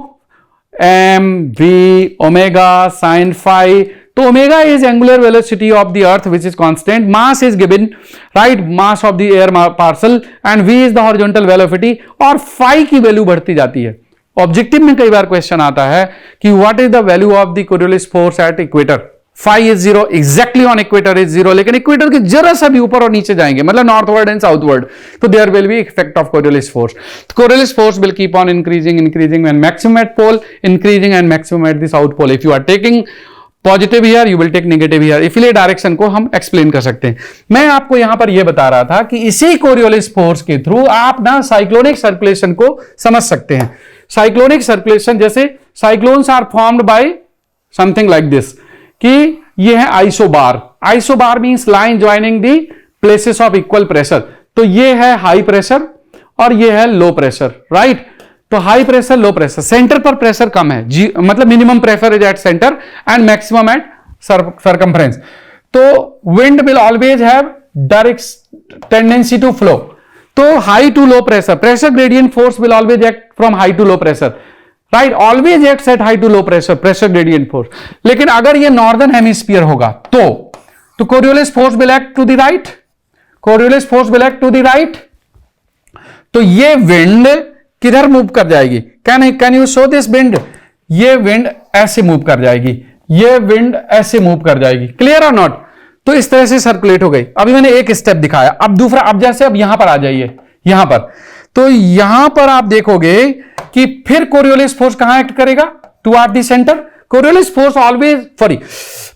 M we omega sine phi, तो omega is angular velocity of the earth which is constant, mass is given, right, mass of the air parcel, and v is the horizontal velocity, और phi की value बढ़ती जाती है। Objective में कई बार question आता है कि what is the value of the Coriolis force at equator? Phi is 0, exactly on equator is 0, लेकिन इक्वेटर के जरा सा भी ऊपर और नीचे जाएंगे, मतलब नॉर्थवर्ड एंड साउथवर्ड, तो there will be effect of Coriolis force. Coriolis force will keep on increasing when maximum at pole, increasing and maximum at the south pole. If you are taking positive here, you will take negative here, इसलिए direction को हम explain कर सकते हैं। मैं आपको यहां पर यह बता रहा था कि इसी कोरियोलिस फोर्स के थ्रू आप ना साइक्लोनिक सर्कुलेशन को समझ सकते हैं। साइक्लोनिक सर्कुलेशन, जैसे cyclones are formed by something like this, कि ये है isobar. Isobar means line joining the places of equal pressure. तो ये है हाई प्रेशर और ये है लो प्रेशर, राइट। तो high pressure low pressure, centre पर प्रेशर कम है, मतलब minimum pressure is at centre and maximum at circumference. तो wind will always have direct tendency to flow. तो high to low pressure, pressure gradient force will always act from high to low pressure, right, always acts at high to low pressure, pressure gradient force. लेकिन अगर ये northern hemisphere होगा तो Coriolis force will act to the right, Coriolis force will act to the right. तो ये wind किधर move कर जाएगी? Can you show this wind? ये विंड ऐसे मूव कर जाएगी, ये विंड ऐसे मूव कर जाएगी, क्लियर और नॉट? तो इस तरह से सर्कुलेट हो गई। अभी मैंने एक स्टेप दिखाया, अब दूसरा, अब जैसे अब यहां पर आ जाइए, यहां पर। तो यहां पर आप देखोगे कि फिर कोरियोलिस फोर्स कहां एक्ट करेगा? Toward the centre. Coriolis force always, sorry,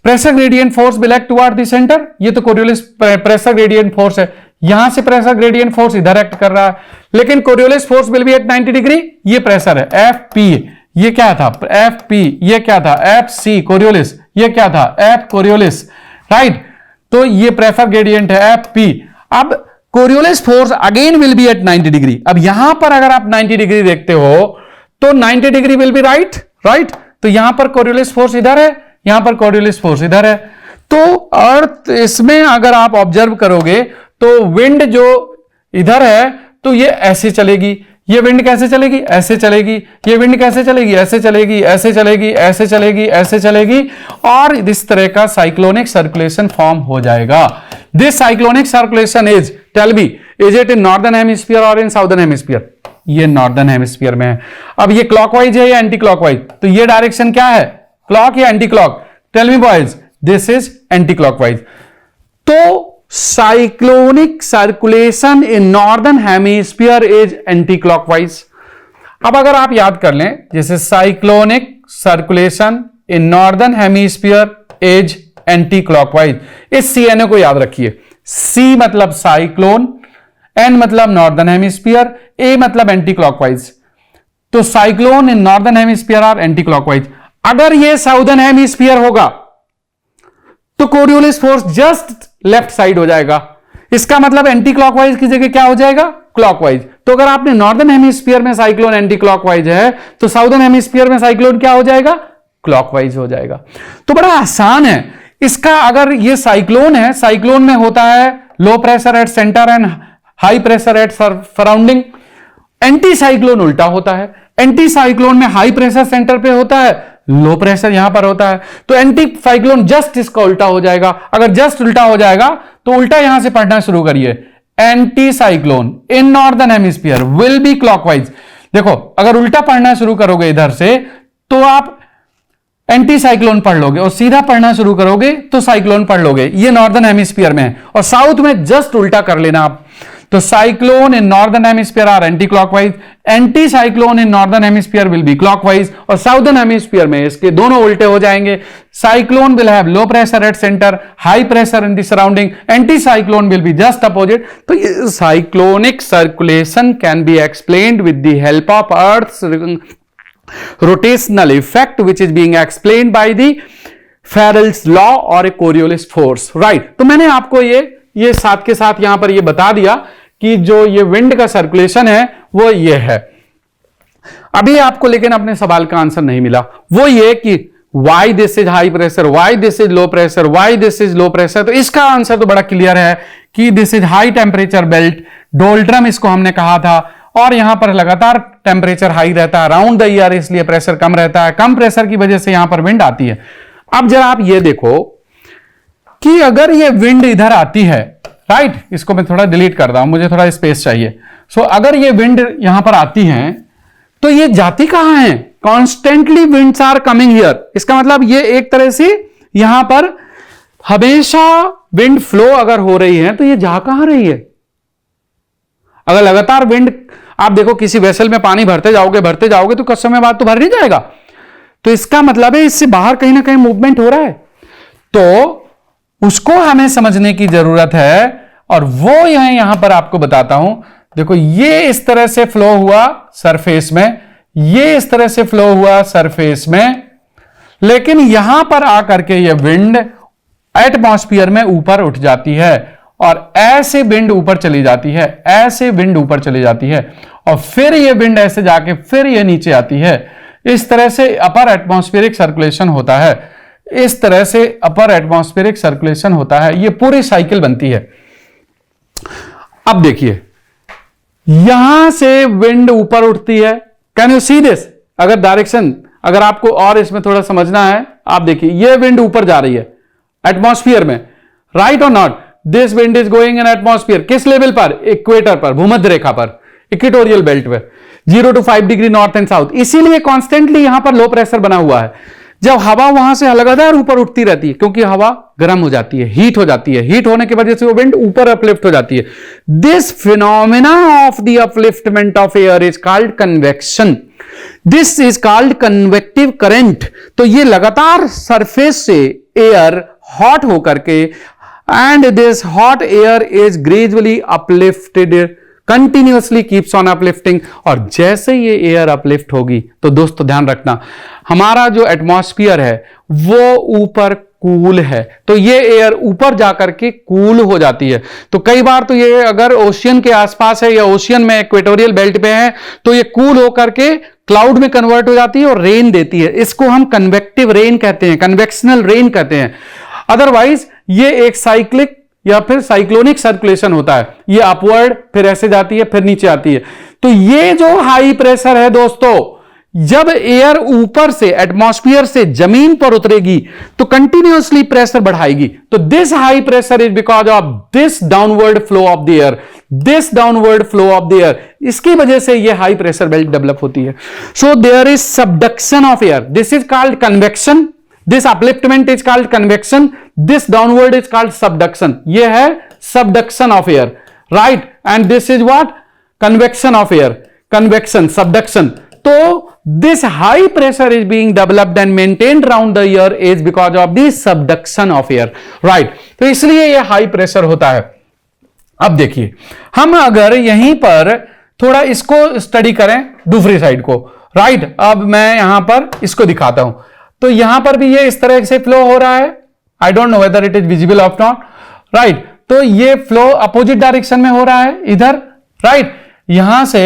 pressure gradient force will act toward the centre. ये तो कोरियोलिस प्रेशर ग्रेडियंट फोर्स है, यहां से प्रेशर ग्रेडियंट फोर्स इधर एक्ट कर रहा है, लेकिन Coriolis force will be at 90 degree. ये प्रेशर है एफ पी, ये क्या था? एफ पी, ये क्या था? एफ सी कोरियोलिस, ये क्या था? F Coriolis, right. तो ये प्रेशर ग्रेडियंट है एफ पी। अब Coriolis force again will be at 90 degree. अब यहां पर अगर आप 90 डिग्री देखते हो तो 90 degree will be right, right. तो यहां पर कोरियोलिस फोर्स इधर है, यहां पर कोरियोलिस फोर्स इधर है। तो अर्थ इसमें अगर आप ऑब्जर्व करोगे तो विंड जो इधर है तो ये ऐसे चलेगी, ये विंड कैसे चलेगी? ऐसे चलेगी। ये विंड कैसे चलेगी? ऐसे चलेगी, ऐसे चलेगी, ऐसे चलेगी, ऐसे चलेगी, और इस तरह का साइक्लोनिक सर्कुलेशन फॉर्म हो जाएगा। This cyclonic circulation is, tell me, is it in northern hemisphere और इन साउदर्न हेमिस्फीयर? ये नॉर्दर्न हेमिस्फीयर में है। अब ये क्लॉकवाइज है या एंटी क्लॉकवाइज? तो ये डायरेक्शन क्या है? क्लॉक या anti clock? Tell me boys, this is anti clockwise. तो cyclonic circulation in northern hemisphere is anti clockwise. अब अगर आप याद कर लें, जैसे cyclonic circulation in northern hemisphere is anti clockwise, इस सीएनए को याद रखिए। सी मतलब साइक्लोन, एन मतलब नॉर्दर्न हेमिस्फीयर, ए मतलब एंटी क्लॉकवाइज। तो cyclone in northern hemisphere are anti clockwise. अगर ये साउदर्न हेमिस्फीयर होगा तो Coriolis force just left side हो जाएगा। इसका मतलब एंटी क्लॉकवाइज की जगह क्या हो जाएगा? क्लॉकवाइज। तो अगर आपने नॉर्दर्न हेमिस्फीयर में साइक्लोन एंटी क्लॉकवाइज है तो साउदर्न हेमिस्फीयर में साइक्लोन क्या हो जाएगा? क्लॉकवाइज हो जाएगा। तो बड़ा आसान है इसका। अगर ये साइक्लोन है, साइक्लोन में होता है low pressure at centre and high pressure at surrounding. Anti cyclone उल्टा होता है, एंटी साइक्लोन में हाई प्रेशर सेंटर पे होता है, लो प्रेशर यहां पर होता है। तो एंटी साइक्लोन जस्ट इसका उल्टा हो जाएगा। अगर जस्ट उल्टा हो जाएगा तो उल्टा यहां से पढ़ना शुरू करिए। Anti cyclone in northern hemisphere will be clockwise. देखो, अगर उल्टा पढ़ना शुरू करोगे इधर से तो आप एंटी साइक्लोन पढ़ लोगे, और सीधा पढ़ना शुरू करोगे तो साइक्लोन पढ़ लोगे। ये नॉर्दर्न हेमिस्फीयर में है, और साउथ में जस्ट उल्टा कर लेना आप। तो cyclone in northern hemisphere are anti clockwise, anti cyclone in northern hemisphere will be clockwise, और साउदर्न हेमिस्फीयर में इसके दोनों उल्टे हो जाएंगे। Cyclone will have low pressure at centre, high pressure in the surrounding, anti cyclone will be just opposite. तो ये cyclonic circulation can be explained with the help of earth rotational effect which is being explained by the Farrell's law और a Coriolis force, right? तो मैंने आपको ये साथ के साथ यहां पर ये बता दिया कि जो ये विंड का सर्कुलेशन है वो ये है। अभी आपको लेकिन अपने सवाल का आंसर नहीं मिला, वो ये कि why this is high pressure, why this is low pressure, why this is low pressure। तो इसका आंसर तो बड़ा क्लियर है कि this is high temperature belt, doldrum इसको हमने कहा था, और यहां पर लगातार टेम्परेचर हाई रहता है अराउंड द ईयर, इसलिए प्रेशर कम रहता है। कम प्रेशर की वजह से यहां पर विंड आती है। अब जरा आप ये देखो कि अगर ये विंड इधर आती है, राइट, इसको मैं थोड़ा डिलीट कर रहा हूं, मुझे थोड़ा स्पेस चाहिए। सो अगर ये विंड यहां पर आती है तो ये जाती कहां है? Constantly winds are coming here. इसका मतलब ये एक तरह से यहां पर हमेशा विंड फ्लो अगर हो रही है तो ये जा कहां रही है? अगर लगातार विंड, आप देखो किसी वेसल में पानी भरते जाओगे तो कुछ समय बाद तो भर नहीं जाएगा। तो इसका मतलब है इससे बाहर कहीं ना कहीं मूवमेंट हो रहा है। तो उसको हमें समझने की जरूरत है, और वो यहां पर आपको बताता हूं। देखो, ये इस तरह से फ्लो हुआ सरफेस में, ये इस तरह से फ्लो हुआ सरफेस में, लेकिन यहां पर आकर के ये विंड एटमॉस्फेयर में ऊपर उठ जाती है, और ऐसे विंड ऊपर चली जाती है, ऐसे विंड ऊपर चली जाती है, और फिर ये विंड ऐसे जाके फिर ये नीचे आती है। इस तरह से अपर एटमॉस्फेरिक सर्कुलेशन होता है, इस तरह से अपर एटमॉस्फेरिक सर्कुलेशन होता है। ये पूरी साइकिल बनती है। अब देखिए, यहां से विंड ऊपर उठती है। Can you see this? अगर डायरेक्शन, अगर आपको और इसमें थोड़ा समझना है, आप देखिए, ये विंड ऊपर जा रही है एटमॉस्फेयर में, राइट और not? This wind is going in atmosphere. किस लेवल पर? इक्वेटर पर, भूमध्य रेखा पर, इक्वेटोरियल बेल्ट पर, 0 to 5 degree north and south. इसीलिए कॉन्स्टेंटली यहां पर लो प्रेशर बना हुआ है। जब हवा वहां से लगातार ऊपर उठती रहती है, क्योंकि हवा गर्म हो जाती है, हीट हो जाती है, हीट होने की वजह से वो विंड ऊपर अपलिफ्ट हो जाती है। This phenomena of the upliftment of air is called convection, this is called convective current. तो ये लगातार सरफेस से एयर हॉट होकर के, and this hot air is gradually uplifted, continuously keeps on uplifting. और जैसे ये एयर अपलिफ्ट होगी, तो दोस्तों ध्यान रखना, हमारा जो एटमॉस्फेयर है वो ऊपर कूल है, तो ये एयर ऊपर जाकर के कूल हो जाती है। तो कई बार तो ये अगर ओशियन के आसपास है या ओशियन में इक्वेटोरियल बेल्ट पे है, तो ये कूल होकर के क्लाउड में कन्वर्ट हो जाती है और रेन देती है। इसको हम कन्वेक्टिव रेन कहते हैं, कन्वेक्शनल रेन कहते हैं। अदरवाइज ये एक साइक्लिक या फिर साइक्लोनिक सर्कुलेशन होता है, ये अपवर्ड फिर ऐसे जाती है फिर नीचे आती है। तो ये जो हाई प्रेशर है दोस्तों, जब एयर ऊपर से एटमॉस्फेयर से जमीन पर उतरेगी तो कंटिन्यूअसली प्रेशर बढ़ाएगी। तो this high pressure is because of this downward flow of the air, this downward flow of the air, इसकी वजह से ये हाई प्रेशर बेल्ट डेवलप होती है। So there is subduction of air, this is called convection, this upliftment is called convection, this downward is called subduction. ये है subduction of air, right, and this is what, convection of air, convection, subduction. तो this high pressure is being developed and maintained around the air is because of the subduction of air, right? तो इसलिए ये high pressure होता है। अब देखिए, हम अगर यहीं पर थोड़ा इसको स्टडी करें दूसरी साइड को, राइट? अब मैं यहां पर इसको दिखाता हूं, तो यहां पर भी ये इस तरह से फ्लो हो रहा है। I don't know whether it is visible of not, right? तो ये फ्लो अपोजिट डायरेक्शन में हो रहा है इधर, राइट? यहां से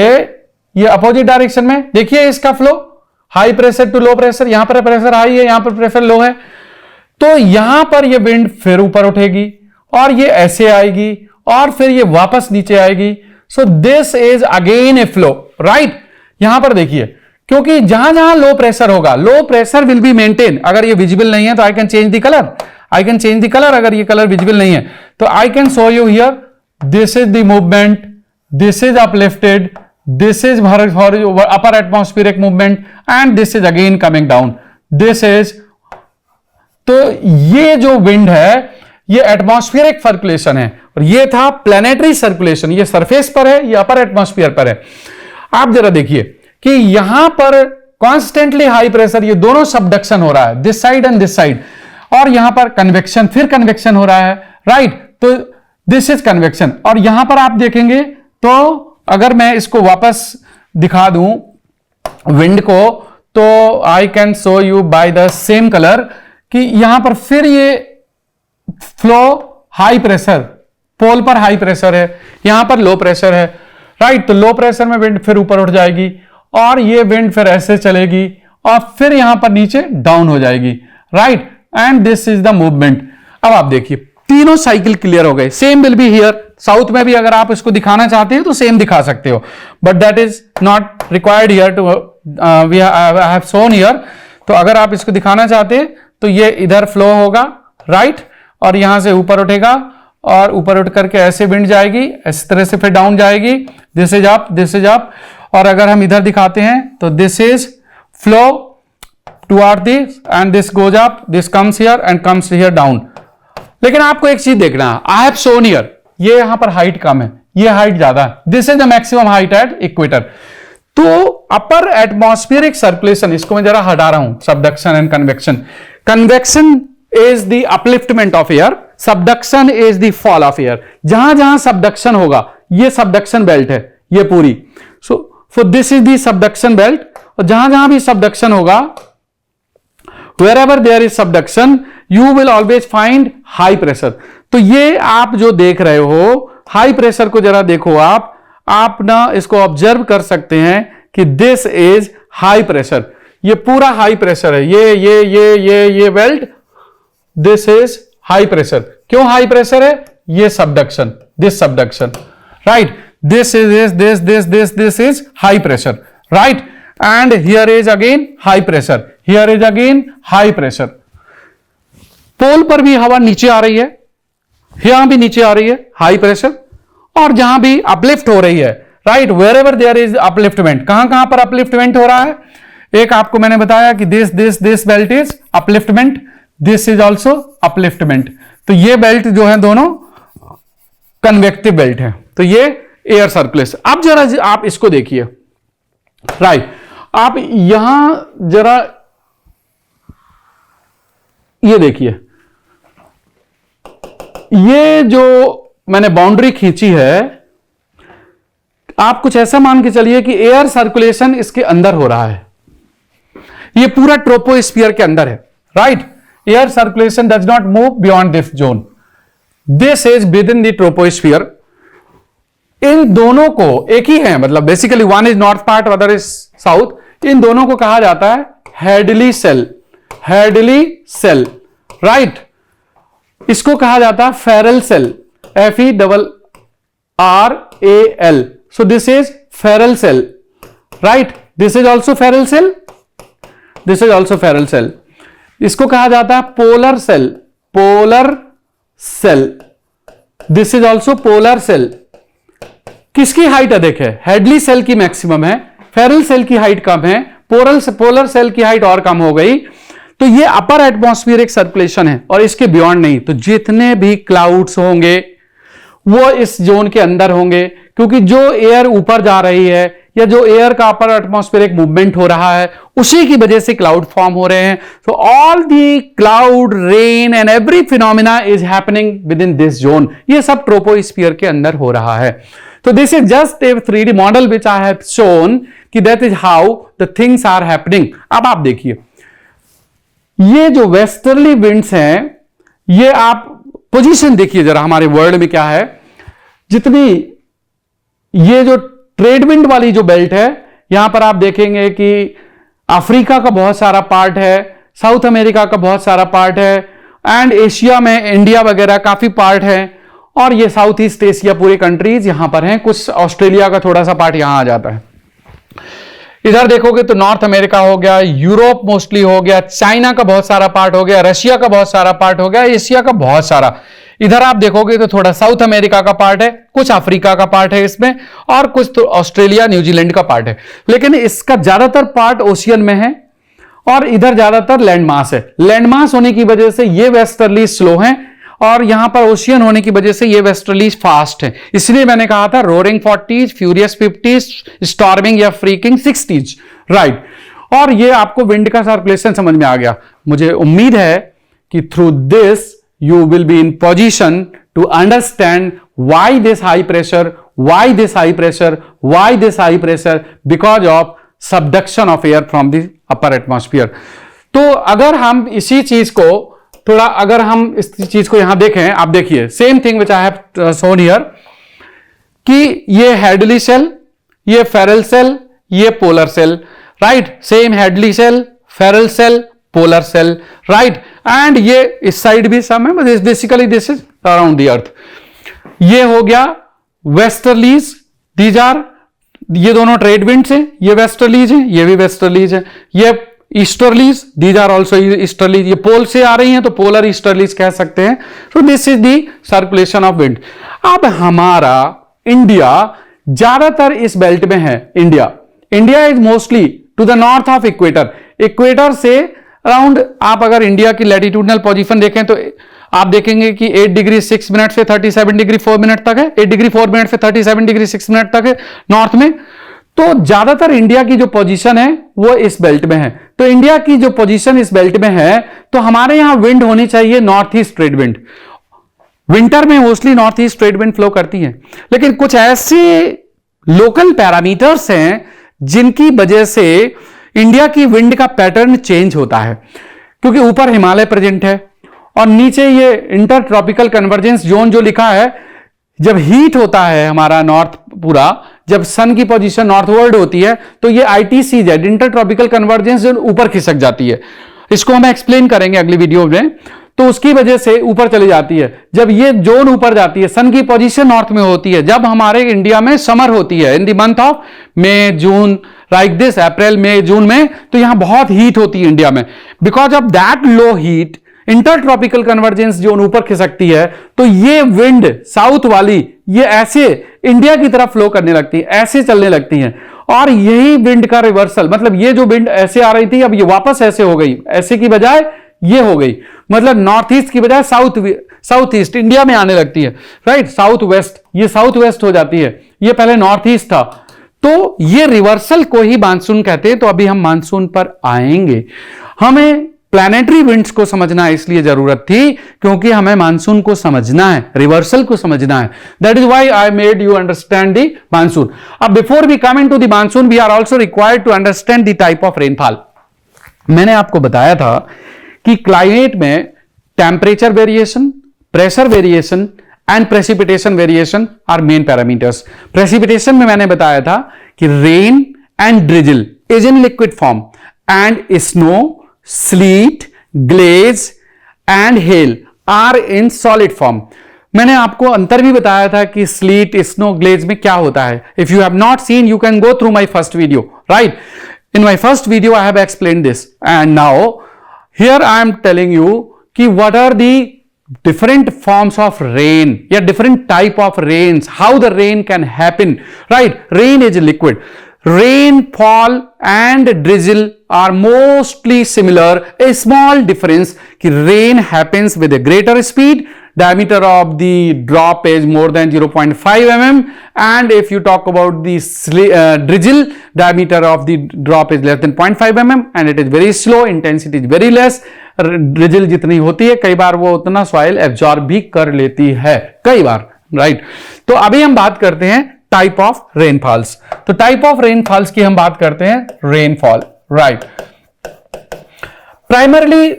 ये अपोजिट डायरेक्शन में, देखिए इसका flow high pressure to low pressure, यहां पर प्रेशर हाई है, यहां पर प्रेशर लो है। तो यहां पर ये विंड फिर ऊपर उठेगी और ये ऐसे आएगी और फिर ये वापस नीचे आएगी। सो this is again A flow, right? यहां पर देखिए, क्योंकि जहां जहां लो प्रेशर होगा, low pressure will be maintain. अगर ये विजिबल नहीं है तो I can change the colour, I can change the colour. अगर ये कलर विजिबल नहीं है तो I can show you here, this is the movement, this is uplifted, this is upper atmospheric movement and this is again coming down, this is। तो ये जो wind है ये एटमॉस्फेरिक सर्कुलेशन है और ये था प्लैनेटरी सर्कुलेशन, ये सरफेस पर है, ये अपर एटमॉस्फेयर पर है। आप जरा देखिए कि यहां पर कॉन्स्टेंटली हाई प्रेशर, ये दोनों सबडक्शन हो रहा है, this side and this side, और यहां पर कन्वेक्शन, फिर कन्वेक्शन हो रहा है, राइट? तो दिस इज कन्वेक्शन। और यहां पर आप देखेंगे तो अगर मैं इसको वापस दिखा दूं विंड को, तो I can show you by the same colour कि यहां पर फिर ये फ्लो हाई प्रेशर, पोल पर हाई प्रेशर है, यहां पर लो प्रेशर है, राइट? तो लो प्रेशर में विंड फिर ऊपर उठ जाएगी और ये विंड फिर ऐसे चलेगी और फिर यहां पर नीचे डाउन हो जाएगी, right? And this is the movement. अब आप देखिए, तीनों साइकिल क्लियर हो गए। Same will be here, south में भी अगर आप इसको दिखाना चाहते हैं तो सेम दिखा सकते हो, but that is not required here to we have shown here. तो अगर आप इसको दिखाना चाहते हैं तो ये इधर फ्लो होगा, राइट? और यहां से ऊपर उठेगा और ऊपर उठ करके ऐसे विंड जाएगी, इस तरह से फिर डाउन जाएगी, this is up, this is up. और अगर हम इधर दिखाते हैं तो this is flow toward this and this goes up, this comes here and comes here down. लेकिन आपको एक चीज देखना है, आई हैव शोन हियर, ये यहां पर हाइट कम है, ये हाइट ज्यादा है, this is the maximum height at equator. तो अपर एटमॉस्फेरिक सर्कुलेशन, इसको मैं जरा हटा रहा हूं, subduction and convection. Convection is the upliftment of air, subduction is the fall of air. जहां जहां सबडक्शन होगा, ये सबडक्शन बेल्ट है ये पूरी, सो this is the subduction belt. और जहां जहां भी सबडक्शन होगा, wherever there is subduction you will always find high pressure। तो ये आप जो देख रहे हो हाई प्रेशर को जरा देखो, आप ना इसको ऑब्जर्व कर सकते हैं कि दिस इज हाई प्रेशर, ये पूरा हाई प्रेशर है, ये belt, this is high pressure. क्यों हाई प्रेशर है? ये subduction, this subduction, right? This is high pressure, right? And here is again high pressure, here is again high pressure। पोल पर भी हवा नीचे आ रही है, यहां भी नीचे आ रही है हाई प्रेशर, और जहां भी अपलिफ्ट हो रही है, right? Wherever there is upliftment, कहां कहां पर अपलिफ्टमेंट हो रहा है? एक आपको मैंने बताया कि this belt is upliftment, this is also upliftment. तो ये बेल्ट जो है दोनों कन्वेक्टिव बेल्ट है, तो ये एयर सर्कुलेशन। अब जरा आप इसको देखिए, राइट, आप यहां जरा ये देखिए, ये जो मैंने बाउंड्री खींची है, आप कुछ ऐसा मान के चलिए कि एयर सर्कुलेशन इसके अंदर हो रहा है, ये पूरा ट्रोपोस्फियर के अंदर है, right. Air circulation does not move beyond this zone, this is within the troposphere. इन दोनों को एक ही है, मतलब basically one is north part, other is south. इन दोनों को कहा जाता है Hadley cell, Hadley cell, right. इसको कहा जाता है Ferrel cell, FERRAL। So this is Ferrel cell, right. This is also Ferrel cell, this is also Ferrel cell. इसको कहा जाता है polar cell, polar cell, this is also polar cell. किसकी height अधिक है? हेडली सेल की maximum है, Ferrel cell की हाइट कम है, पोलर सेल की हाइट और कम हो गई। तो ये अपर एटमॉस्फेरिक सर्कुलेशन है और इसके बियॉन्ड नहीं। तो जितने भी क्लाउड्स होंगे वो इस जोन के अंदर होंगे, क्योंकि जो एयर ऊपर जा रही है या जो एयर का अपर एटमॉस्फेरिक मूवमेंट हो रहा है उसी की वजह से क्लाउड फॉर्म हो रहे हैं। So all the cloud, rain and every phenomena is happening within this zone. ये सब ट्रोपोस्फियर के अंदर हो रहा है। तो this is just a 3D model which I have shown कि that is how the things are happening. अब आप देखिए, ये जो वेस्टर्ली विंड्स हैं, ये आप पोजीशन देखिए जरा हमारे वर्ल्ड में क्या है। जितनी ये जो ट्रेड विंड वाली जो बेल्ट है, यहां पर आप देखेंगे कि अफ्रीका का बहुत सारा पार्ट है, साउथ अमेरिका का बहुत सारा पार्ट है, एंड एशिया में इंडिया वगैरह काफी पार्ट है, और ये साउथ ईस्ट एशिया पूरे कंट्रीज यहां पर हैं। कुछ ऑस्ट्रेलिया का थोड़ा सा पार्ट यहां आ जाता है। इधर देखोगे तो नॉर्थ अमेरिका हो गया, यूरोप मोस्टली हो गया, चाइना का बहुत सारा पार्ट हो गया, रशिया का बहुत सारा पार्ट हो गया, एशिया का बहुत सारा। इधर आप देखोगे तो थोड़ा साउथ अमेरिका का पार्ट है, कुछ अफ्रीका का पार्ट है इसमें, और कुछ तो ऑस्ट्रेलिया न्यूजीलैंड का पार्ट है। लेकिन इसका ज्यादातर पार्ट ओशियन में है और इधर ज्यादातर लैंड मास है। लैंड मास होने की वजह से ये वेस्टर्ली स्लो है और यहां पर ओशियन होने की वजह से ये वेस्टर्ली फास्ट है। इसलिए मैंने कहा था roaring 40s, furious 50s, storming या फ्रीकिंग 60s, राइट। और ये आपको विंड का सर्कुलेशन समझ में आ गया। मुझे उम्मीद है कि through this you will be in position to understand why this high pressure, why this high pressure, why this high pressure, because of subduction of air from the upper atmosphere। तो अगर हम इसी चीज को थोड़ा, अगर हम इस चीज को यहां देखें, आप देखिए same thing which I have shown here, कि ये हेडली सेल, ये फेरल सेल, ये polar cell, right. Same Hadley cell, Ferrel cell, polar cell, right. And ये इस साइड भी सम है, but basically this is around the earth. ये हो गया वेस्टर्लीज, दीज आर, ये दोनों ट्रेड विंड्स हैं, ये वेस्टर्लीज हैं, ये भी वेस्टर्लीज है। ये easterlies, these are also easterlies, ये पोल से आ रही हैं तो पोलर ईस्टर्लीज कह सकते हैं। So this is the circulation of wind. अब हमारा इंडिया ज्यादातर इस बेल्ट में है। India is mostly to the north of equator. Equator से अराउंड, आप अगर इंडिया की लैटिट्यूडनल पोजीशन देखें तो आप देखेंगे कि 8 डिग्री 6 मिनट से 37 डिग्री 4 मिनट तक है, 8 डिग्री 4 मिनट से 37 डिग्री 6 मिनट तक है नॉर्थ में। तो ज्यादातर इंडिया की जो पोजीशन है वो इस बेल्ट में है। तो इंडिया की जो पोजीशन इस बेल्ट में है, तो हमारे यहां विंड होनी चाहिए north east trade wind. Winter में mostly north east trade wind flow करती है, लेकिन कुछ ऐसे लोकल पैरामीटर्स हैं जिनकी वजह से इंडिया की विंड का पैटर्न चेंज होता है, क्योंकि ऊपर हिमालय प्रेजेंट है और नीचे ये इंटर ट्रॉपिकल कन्वर्जेंस जोन जो लिखा है। जब हीट होता है हमारा नॉर्थ पूरा, जब सन की पोजीशन नॉर्थवर्ड होती है, तो ये ITCZ, inter tropical convergence zone, ऊपर खिसक जाती है। इसको हम एक्सप्लेन करेंगे अगली वीडियो में। तो उसकी वजह से ऊपर चली जाती है। जब ये जोन ऊपर जाती है, सन की पोजीशन नॉर्थ में होती है, जब हमारे इंडिया में समर होती है in the month of May June, like this April May June में, तो यहां बहुत हीट होती है इंडिया में। Because of that low heat, inter tropical convergence zone ऊपर खिसकती है, तो ये विंड साउथ वाली ये ऐसे इंडिया की तरफ फ्लो करने लगती है, ऐसे चलने लगती है। और यही विंड का रिवर्सल, मतलब ये जो विंड ऐसे आ रही थी अब ये वापस ऐसे हो गई, ऐसे की बजाय ये हो गई, मतलब नॉर्थ ईस्ट की बजाय साउथ ईस्ट इंडिया में आने लगती है, राइट। साउथ वेस्ट, ये साउथ वेस्ट हो जाती है, ये पहले नॉर्थ ईस्ट था। तो ये रिवर्सल को ही मानसून कहते हैं। तो अभी हम मानसून पर आएंगे। हमें प्लैनेटरी विंड्स को समझना इसलिए जरूरत थी क्योंकि हमें मानसून को समझना है, रिवर्सल को समझना है। That is why I made you understand the monsoon. अब before we come into the monsoon we are also required to understand the type of rainfall. मैंने आपको बताया था कि क्लाइमेट में temperature variation, pressure variation and precipitation variation are main parameters. Precipitation में मैंने बताया था कि rain and drizzle is in liquid form and snow, sleet, glaze and hail are in solid form। मैंने आपको अंतर भी बताया था कि sleet, snow, glaze में क्या होता है। If you have not seen, you can go through my first video, right? In my first video, I have explained this, and now here I am telling you कि what are the different forms of rain या different type of rains, how the rain can happen, right? Rain is liquid. Rainfall and drizzle are mostly similar. A small difference कि rain happens with a greater speed, diameter of the drop is more than 0.5 mm, and if you talk about the drizzle, diameter of the drop is less than 0.5 mm and it is very slow, intensity is very less। drizzle जितनी होती है कई बार वो उतना soil absorb भी कर लेती है कई बार, राइट। तो अभी हम बात करते हैं टाइप ऑफ रेनफॉल्स। तो टाइप ऑफ रेनफॉल्स की हम बात करते हैं रेनफॉल, राइट। प्राइमरली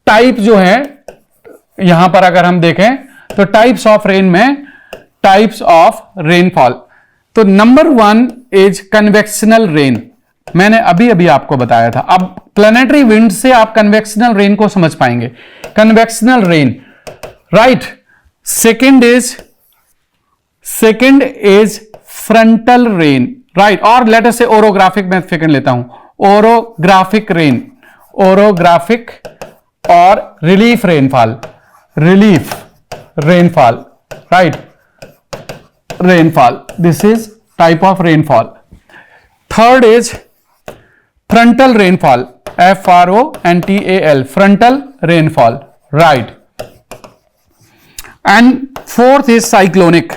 टाइप जो है यहां पर अगर हम देखें तो टाइप्स ऑफ रेन में टाइप्स ऑफ रेनफॉल, तो नंबर 1 इज कन्वेक्शनल रेन। मैंने अभी अभी आपको बताया था। अब प्लैनेटरी विंड से आप कन्वेक्शनल रेन को समझ पाएंगे। Convectional rain, right. Second is frontal rain, right. और लेट अस से ओरोग्राफिक मैं सेकंड लेता हूं। ओरोग्राफिक रेन, ओरोग्राफिक और relief rainfall, relief rainfall, right. Rainfall, this is type of rainfall. Third is frontal rainfall, FRONTAL, frontal rainfall, right. And fourth is cyclonic,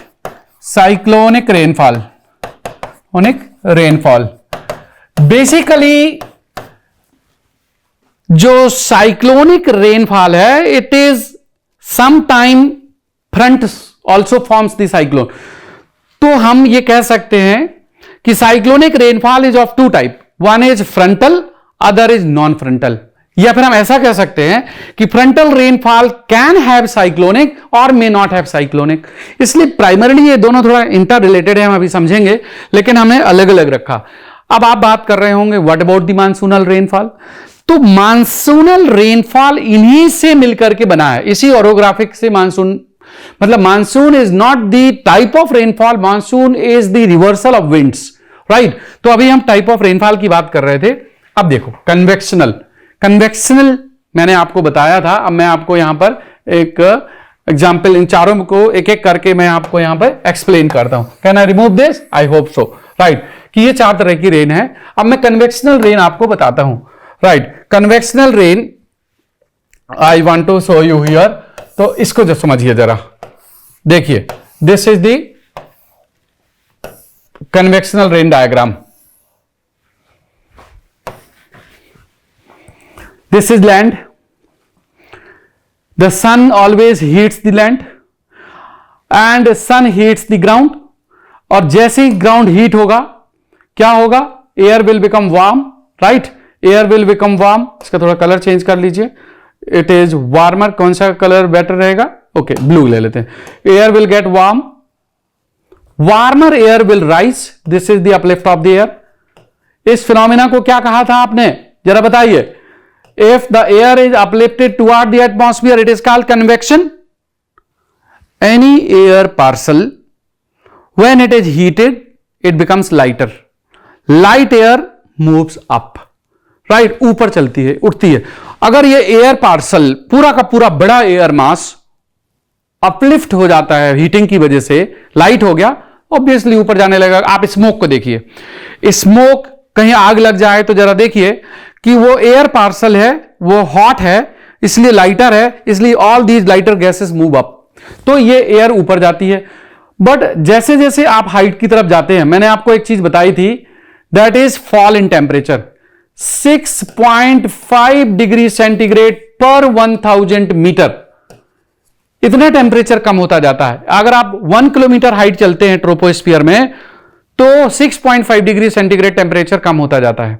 cyclonic rainfall, rainfall. Basically जो cyclonic rainfall है it is some time front also forms the cyclone. तो हम ये कह सकते हैं कि cyclonic rainfall is of two type, one is frontal, other is non frontal. या फिर हम ऐसा कह सकते हैं कि frontal rainfall can have cyclonic और मे नॉट हैव साइक्लोनिक। इसलिए प्राइमरली ये दोनों थोड़ा इंटर रिलेटेड है, हम अभी समझेंगे, लेकिन हमने अलग अलग रखा। अब आप बात कर रहे होंगे what about the monsoonal rainfall. तो मानसूनल रेनफॉल इन्हीं से मिलकर के बना है, इसी ओरोग्राफिक से मानसून, मतलब monsoon is not the type of rainfall, monsoon is the reversal of winds, right. तो अभी हम टाइप ऑफ रेनफॉल की बात कर रहे थे। अब देखो कन्वेक्शनल, कन्वेक्शनल मैंने आपको बताया था। अब मैं आपको यहां पर एक एग्जाम्पल, इन चारों को एक एक करके मैं आपको यहां पर एक्सप्लेन करता हूं। Can I remove this? I hope so, right. कि ये 4 तरह की रेन है। अब मैं कन्वेक्शनल रेन आपको बताता हूं, right. Convectional rain I want to show you here. तो इसको जो समझिए जरा, देखिए this is the convectional rain diagram. This is land. The sun always heats the land and sun heats the ground. और जैसे ही ground heat होगा क्या होगा? Air will become warm, right? Air will become warm. इसका थोड़ा colour change कर लीजिए। It is warmer. कौन सा कलर बेटर रहेगा? ओके, ब्लू ले लेते हैं। Air will get warm. Warmer air will rise. This is the uplift of the air. इस फिनोमिना को क्या कहा था आपने? जरा बताइए। If the air is uplifted toward the atmosphere, it is called convection. Any air parcel, when it is heated, it becomes lighter. Light air moves up, right? ऊपर चलती है, उठती है। अगर ये एयर पार्सल पूरा का पूरा बड़ा एयर मास अपलिफ्ट हो जाता है हीटिंग की वजह से, लाइट हो गया, ऑब्वियसली ऊपर जाने लगेगा। आप स्मोक को देखिए, स्मोक कहीं आग लग जाए तो जरा देखिए कि वो एयर पार्सल है, वो हॉट है, इसलिए लाइटर है, इसलिए all these lighter gases move up, तो ये एयर ऊपर जाती है। बट जैसे जैसे आप हाइट की तरफ जाते हैं, मैंने आपको एक चीज बताई थी, that is fall in temperature. 6.5 degree centigrade पर 1000 मीटर, इतना टेम्परेचर कम होता जाता है। अगर आप 1 किलोमीटर हाइट चलते हैं ट्रोपोस्फियर में तो 6.5 डिग्री सेंटीग्रेड टेम्परेचर कम होता जाता है।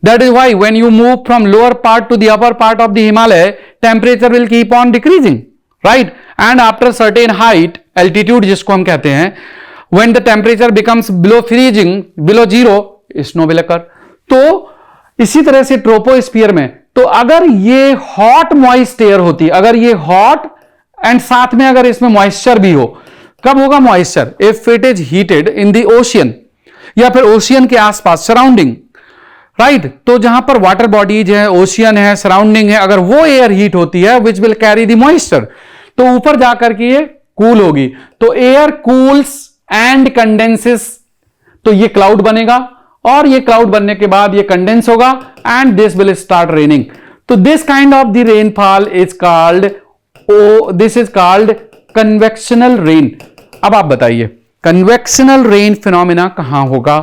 That is why when you move from lower part to the upper part of the Himalaya, temperature will keep on decreasing, right, and after certain height, altitude जिसको हम कहते हैं, when the temperature becomes below freezing, below zero, snow will occur. तो इसी तरह से troposphere में, तो अगर ये हॉट मॉइस्ट एयर होती, अगर ये हॉट एंड साथ में अगर इसमें मॉइस्चर भी हो, कब होगा moisture? If it is heated in the ocean, या फिर ओशियन के आसपास सराउंडिंग, राइट, तो जहां पर वाटर बॉडीज है, ओशियन है, सराउंडिंग है, अगर वो एयर हीट होती है which will carry the moisture, तो ऊपर जाकर के ये कूल होगी, तो एयर कूल्स एंड कंडेंसेस, तो ये क्लाउड बनेगा, और ये क्लाउड बनने के बाद ये कंडेंस होगा and this will start raining. तो this kind of the rainfall is called, this is called convectional rain. अब आप बताइए कन्वेक्शनल रेन फिनोमिना कहां होगा?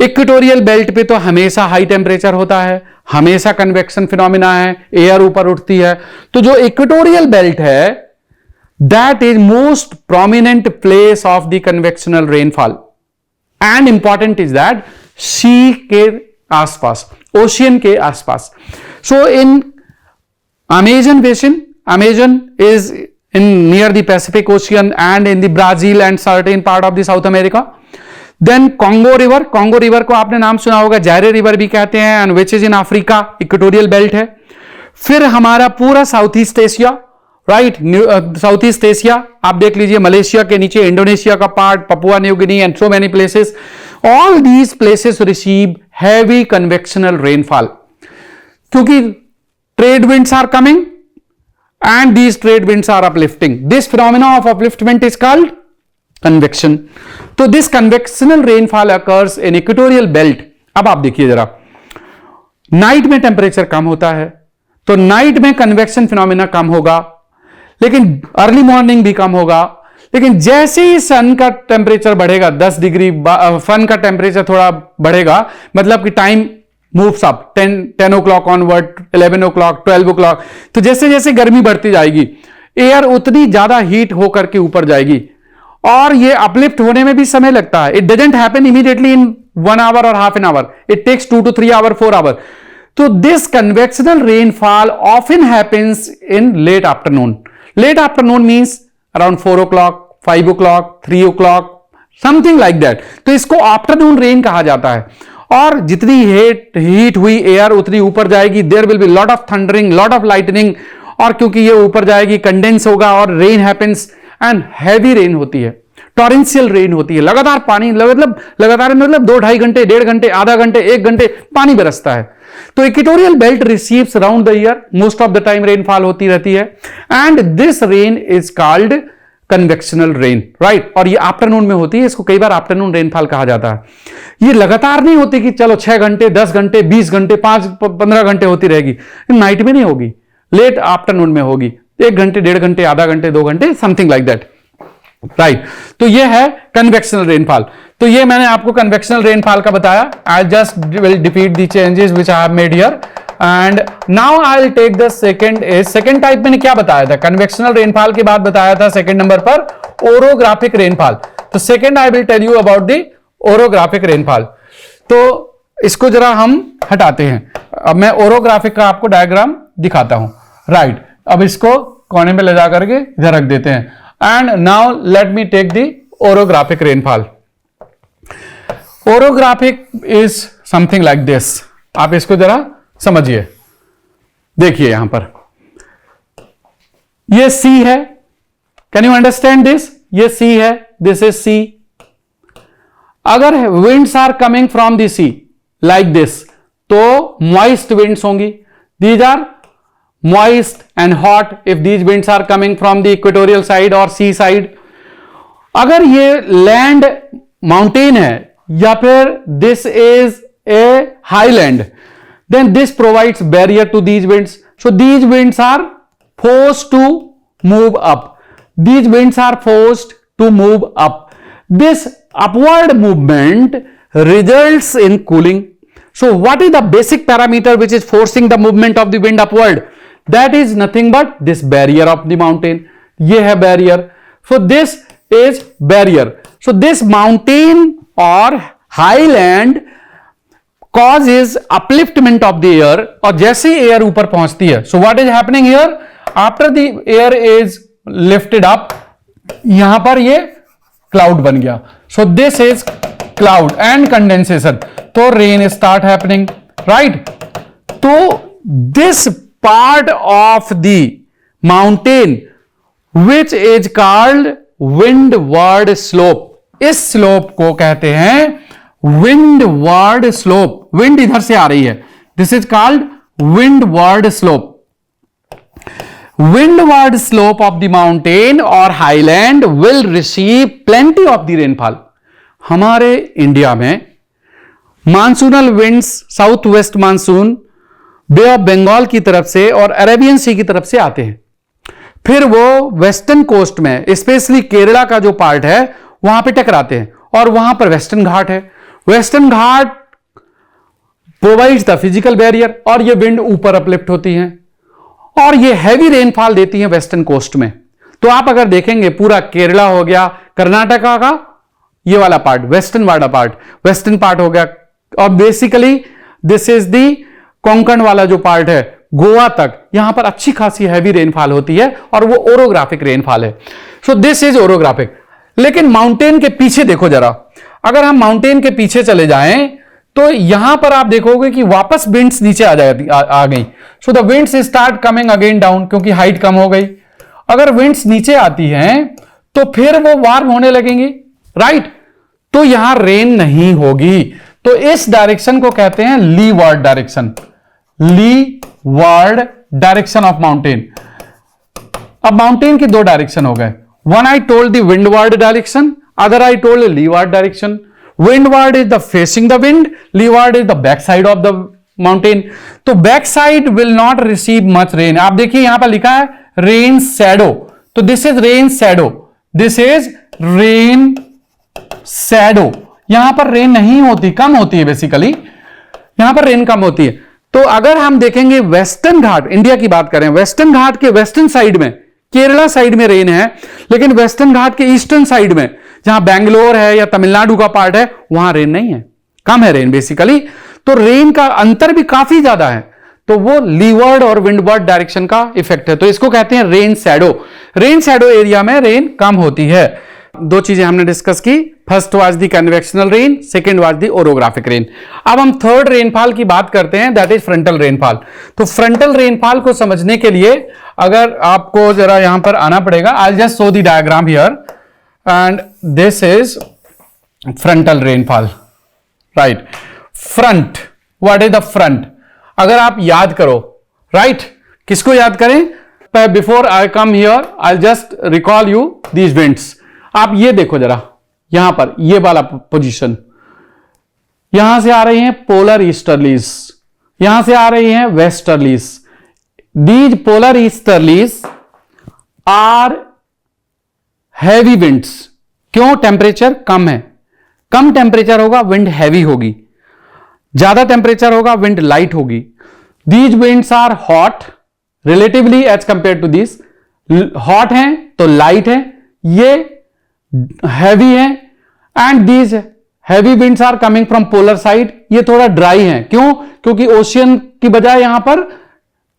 इक्वेटोरियल बेल्ट पे तो हमेशा हाई टेम्परेचर होता है, हमेशा कन्वेक्शन फिनोमिना है, एयर ऊपर उठती है। तो जो इक्वेटोरियल बेल्ट है that is most prominent place of the convectional rainfall, and important is that sea के आसपास, ओशियन के आसपास। So in Amazon basin, Amazon is in near the Pacific Ocean and in the Brazil and certain part of the South America. Then Congo River, Congo River को आपने नाम सुना होगा, जायरे river भी कहते हैं, and which is in Africa, equatorial belt है। फिर हमारा पूरा south east Asia, right, south east Asia आप देख लीजिए, मलेशिया के नीचे इंडोनेशिया का part, Papua New Guinea and so many places, all these places receive heavy convectional rainfall, क्योंकि trade winds are coming and these trade winds are uplifting. This phenomena of upliftment is called convection. So this convectional rainfall occurs in equatorial belt. अब आप देखिए जरा, night में temperature कम होता है तो night में कन्वेक्शन फिनोमिना कम होगा, लेकिन अर्ली मॉर्निंग भी कम होगा। लेकिन जैसे ही सन का टेम्परेचर बढ़ेगा 10 डिग्री, सन का टेम्परेचर थोड़ा बढ़ेगा, मतलब कि time moves up 10 o'clock onward, 11 o'clock, 12 o'clock, तो जैसे जैसे गर्मी बढ़ती जाएगी एयर उतनी ज्यादा हीट होकर के ऊपर जाएगी, और ये अपलिफ्ट होने में भी समय लगता है। It doesn't happen immediately in 1 hour और half an hour, it takes 2 to 3 hour, 4 hour. तो this convectional rainfall often happens in late afternoon. Late afternoon means around 4 o'clock, 5 o'clock, 3 o'clock, something like that. तो इसको afternoon rain कहा जाता है. और जितनी heat हुई एयर उतनी ऊपर जाएगी, there will be lot of thundering, lot of lightning, और क्योंकि ये ऊपर जाएगी कंडेंस होगा और rain happens, and heavy rain होती है, टॉरेंशियल रेन होती है, लगातार पानी, मतलब लगातार मतलब 2-2.5 घंटे, 1.5 घंटे, आधा घंटे, 1 घंटे पानी बरसता है. तो equatorial belt receives around the year, most of the time rainfall होती रहती है, and this rain is called convectional rain, right. और ये आफ्टरनून में होती है, इसको कई बार आफ्टरनून रेनफॉल कहा जाता है. ये लगातार नहीं होती कि चलो 6 घंटे, 10 घंटे, 20 घंटे, 5-15 घंटे होती रहेगी. नाइट में नहीं होगी, लेट आफ्टरनून में होगी, 1 घंटे, 1.5 घंटे, आधा घंटे, 2 घंटे, समथिंग लाइक दैट, राइट. तो ये है कन्वेक्शनल रेनफॉल. तो ये मैंने आपको कन्वेक्शनल रेनफॉल का बताया. I just will defeat the changes which I have made here. And now I will take the second type. मैंने क्या बताया था? कन्वेक्शनल रेनफॉल के बाद बताया था सेकंड नंबर पर ओरोग्राफिक रेनफॉल. तो second I will tell you about the orographic rainfall. तो इसको जरा हम हटाते हैं. अब मैं ओरोग्राफिक का आपको डायग्राम दिखाता हूं, राइट. अब इसको कोने में ले जा करके इधर रख देते हैं. And now let me take the orographic rainfall. Orographic is something like this. आप इसको जरा समझिए. देखिए यहां पर ये सी है. Can you understand this? ये सी है, दिस इज सी. अगर winds are coming from the sea like this, तो मॉइस्ट विंड्स होंगी. These are moist and hot if these winds are coming from the equatorial side or sea side. अगर ये land mountain है या फिर this is a highland, then this provides barrier to these winds. So these winds are forced to move up. These winds are forced to move up. This upward movement results in cooling. So what is the basic parameter which is forcing the movement of the wind upward? That is nothing but this barrier of the mountain. ये है barrier. So this is barrier. So this mountain or highland causes upliftment of the air, और जैसे air ऊपर पहुंचती है, so what is happening here? After the air is lifted up, यहां पर ये क्लाउड बन गया. So this is cloud and condensation. तो rain start happening, right? तो this part of the mountain which is called windward slope, इस slope को कहते हैं windward slope. विंड इधर से आ रही है, this is called windward slope. Windward slope of the mountain or highland will receive plenty of the rainfall. हमारे इंडिया में monsoonal winds south west monsoon Bay of Bengal की तरफ से और अरेबियन सी की तरफ से आते हैं. फिर वो वेस्टर्न कोस्ट में स्पेशली केरला का जो पार्ट है वहां पे टकराते हैं, और वहां पर वेस्टर्न घाट है. Western Ghat provides the physical barrier, और ये विंड ऊपर अपलिफ्ट होती हैं और ये हैवी रेनफॉल देती हैं वेस्टर्न कोस्ट में. तो आप अगर देखेंगे पूरा केरला हो गया, कर्नाटका का ये वाला पार्ट, वेस्टर्न वाला पार्ट, वेस्टर्न पार्ट हो गया, और बेसिकली दिस इज दी कोंकण वाला जो पार्ट है गोवा तक, यहां पर अच्छी खासी हैवी रेनफॉल होती है और वो ओरोग्राफिक रेनफॉल है. सो दिस इज ओरोग्राफिक. लेकिन माउंटेन के पीछे देखो जरा, अगर हम माउंटेन के पीछे चले जाएं तो यहां पर आप देखोगे कि वापस विंड्स नीचे आ गई. सो the winds start coming again down, क्योंकि हाइट कम हो गई. अगर विंड्स नीचे आती हैं तो फिर वो वार्म होने लगेंगी, राइट? तो यहां रेन नहीं होगी. तो इस डायरेक्शन को कहते हैं leeward direction. Leeward direction of mountain. अब माउंटेन के दो डायरेक्शन हो गए. One I told the windward direction, other I told leeward direction. Windward is the facing the wind, leeward is the back side of the mountain. तो back side will not receive much rain. आप देखिए यहां पर लिखा है rain shadow, तो this is rain shadow, this is rain shadow. यहां पर रेन नहीं होती, कम होती है बेसिकली, यहां पर रेन कम होती है. तो अगर हम देखेंगे वेस्टर्न घाट, इंडिया की बात करें, वेस्टर्न घाट के वेस्टर्न साइड में, केरला साइड में रेन है, लेकिन वेस्टर्न घाट के ईस्टर्न साइड में जहां बैंगलोर है या तमिलनाडु का पार्ट है वहां रेन नहीं है, कम है रेन बेसिकली. तो रेन का अंतर भी काफी ज्यादा है. तो वो लीवर्ड और विंडवर्ड डायरेक्शन का इफेक्ट है. तो इसको कहते हैं rain shadow. Rain shadow area में रेन कम होती है. दो चीजें हमने डिस्कस की. First was the convectional rain, second was the orographic rain. अब हम थर्ड रेनफॉल की बात करते हैं, दैट इज फ्रंटल रेनफॉल. तो फ्रंटल रेनफॉल को समझने के लिए अगर आपको जरा यहां पर आना पड़ेगा. I just show the diagram here and this is frontal rainfall, right? Front, what is the front? अगर आप याद करो, राइट, किसको याद करें? Before I come here I just recall you these winds. आप ये देखो जरा, यहां पर ये वाला पोजीशन, यहां से आ रही हैं पोलर ईस्टर्लीज, यहां से आ रही हैं westerlies. These polar easterlies are heavy winds. क्यों? टेम्परेचर कम है. कम टेम्परेचर होगा, विंड हैवी होगी. ज्यादा टेम्परेचर होगा, विंड लाइट होगी. These winds are hot relatively as compare to this. Hot हैं तो लाइट है, ये हैवी है. And these heavy winds are coming from polar side. ये थोड़ा ड्राई है. क्यों? क्योंकि ओशियन की बजाय यहां पर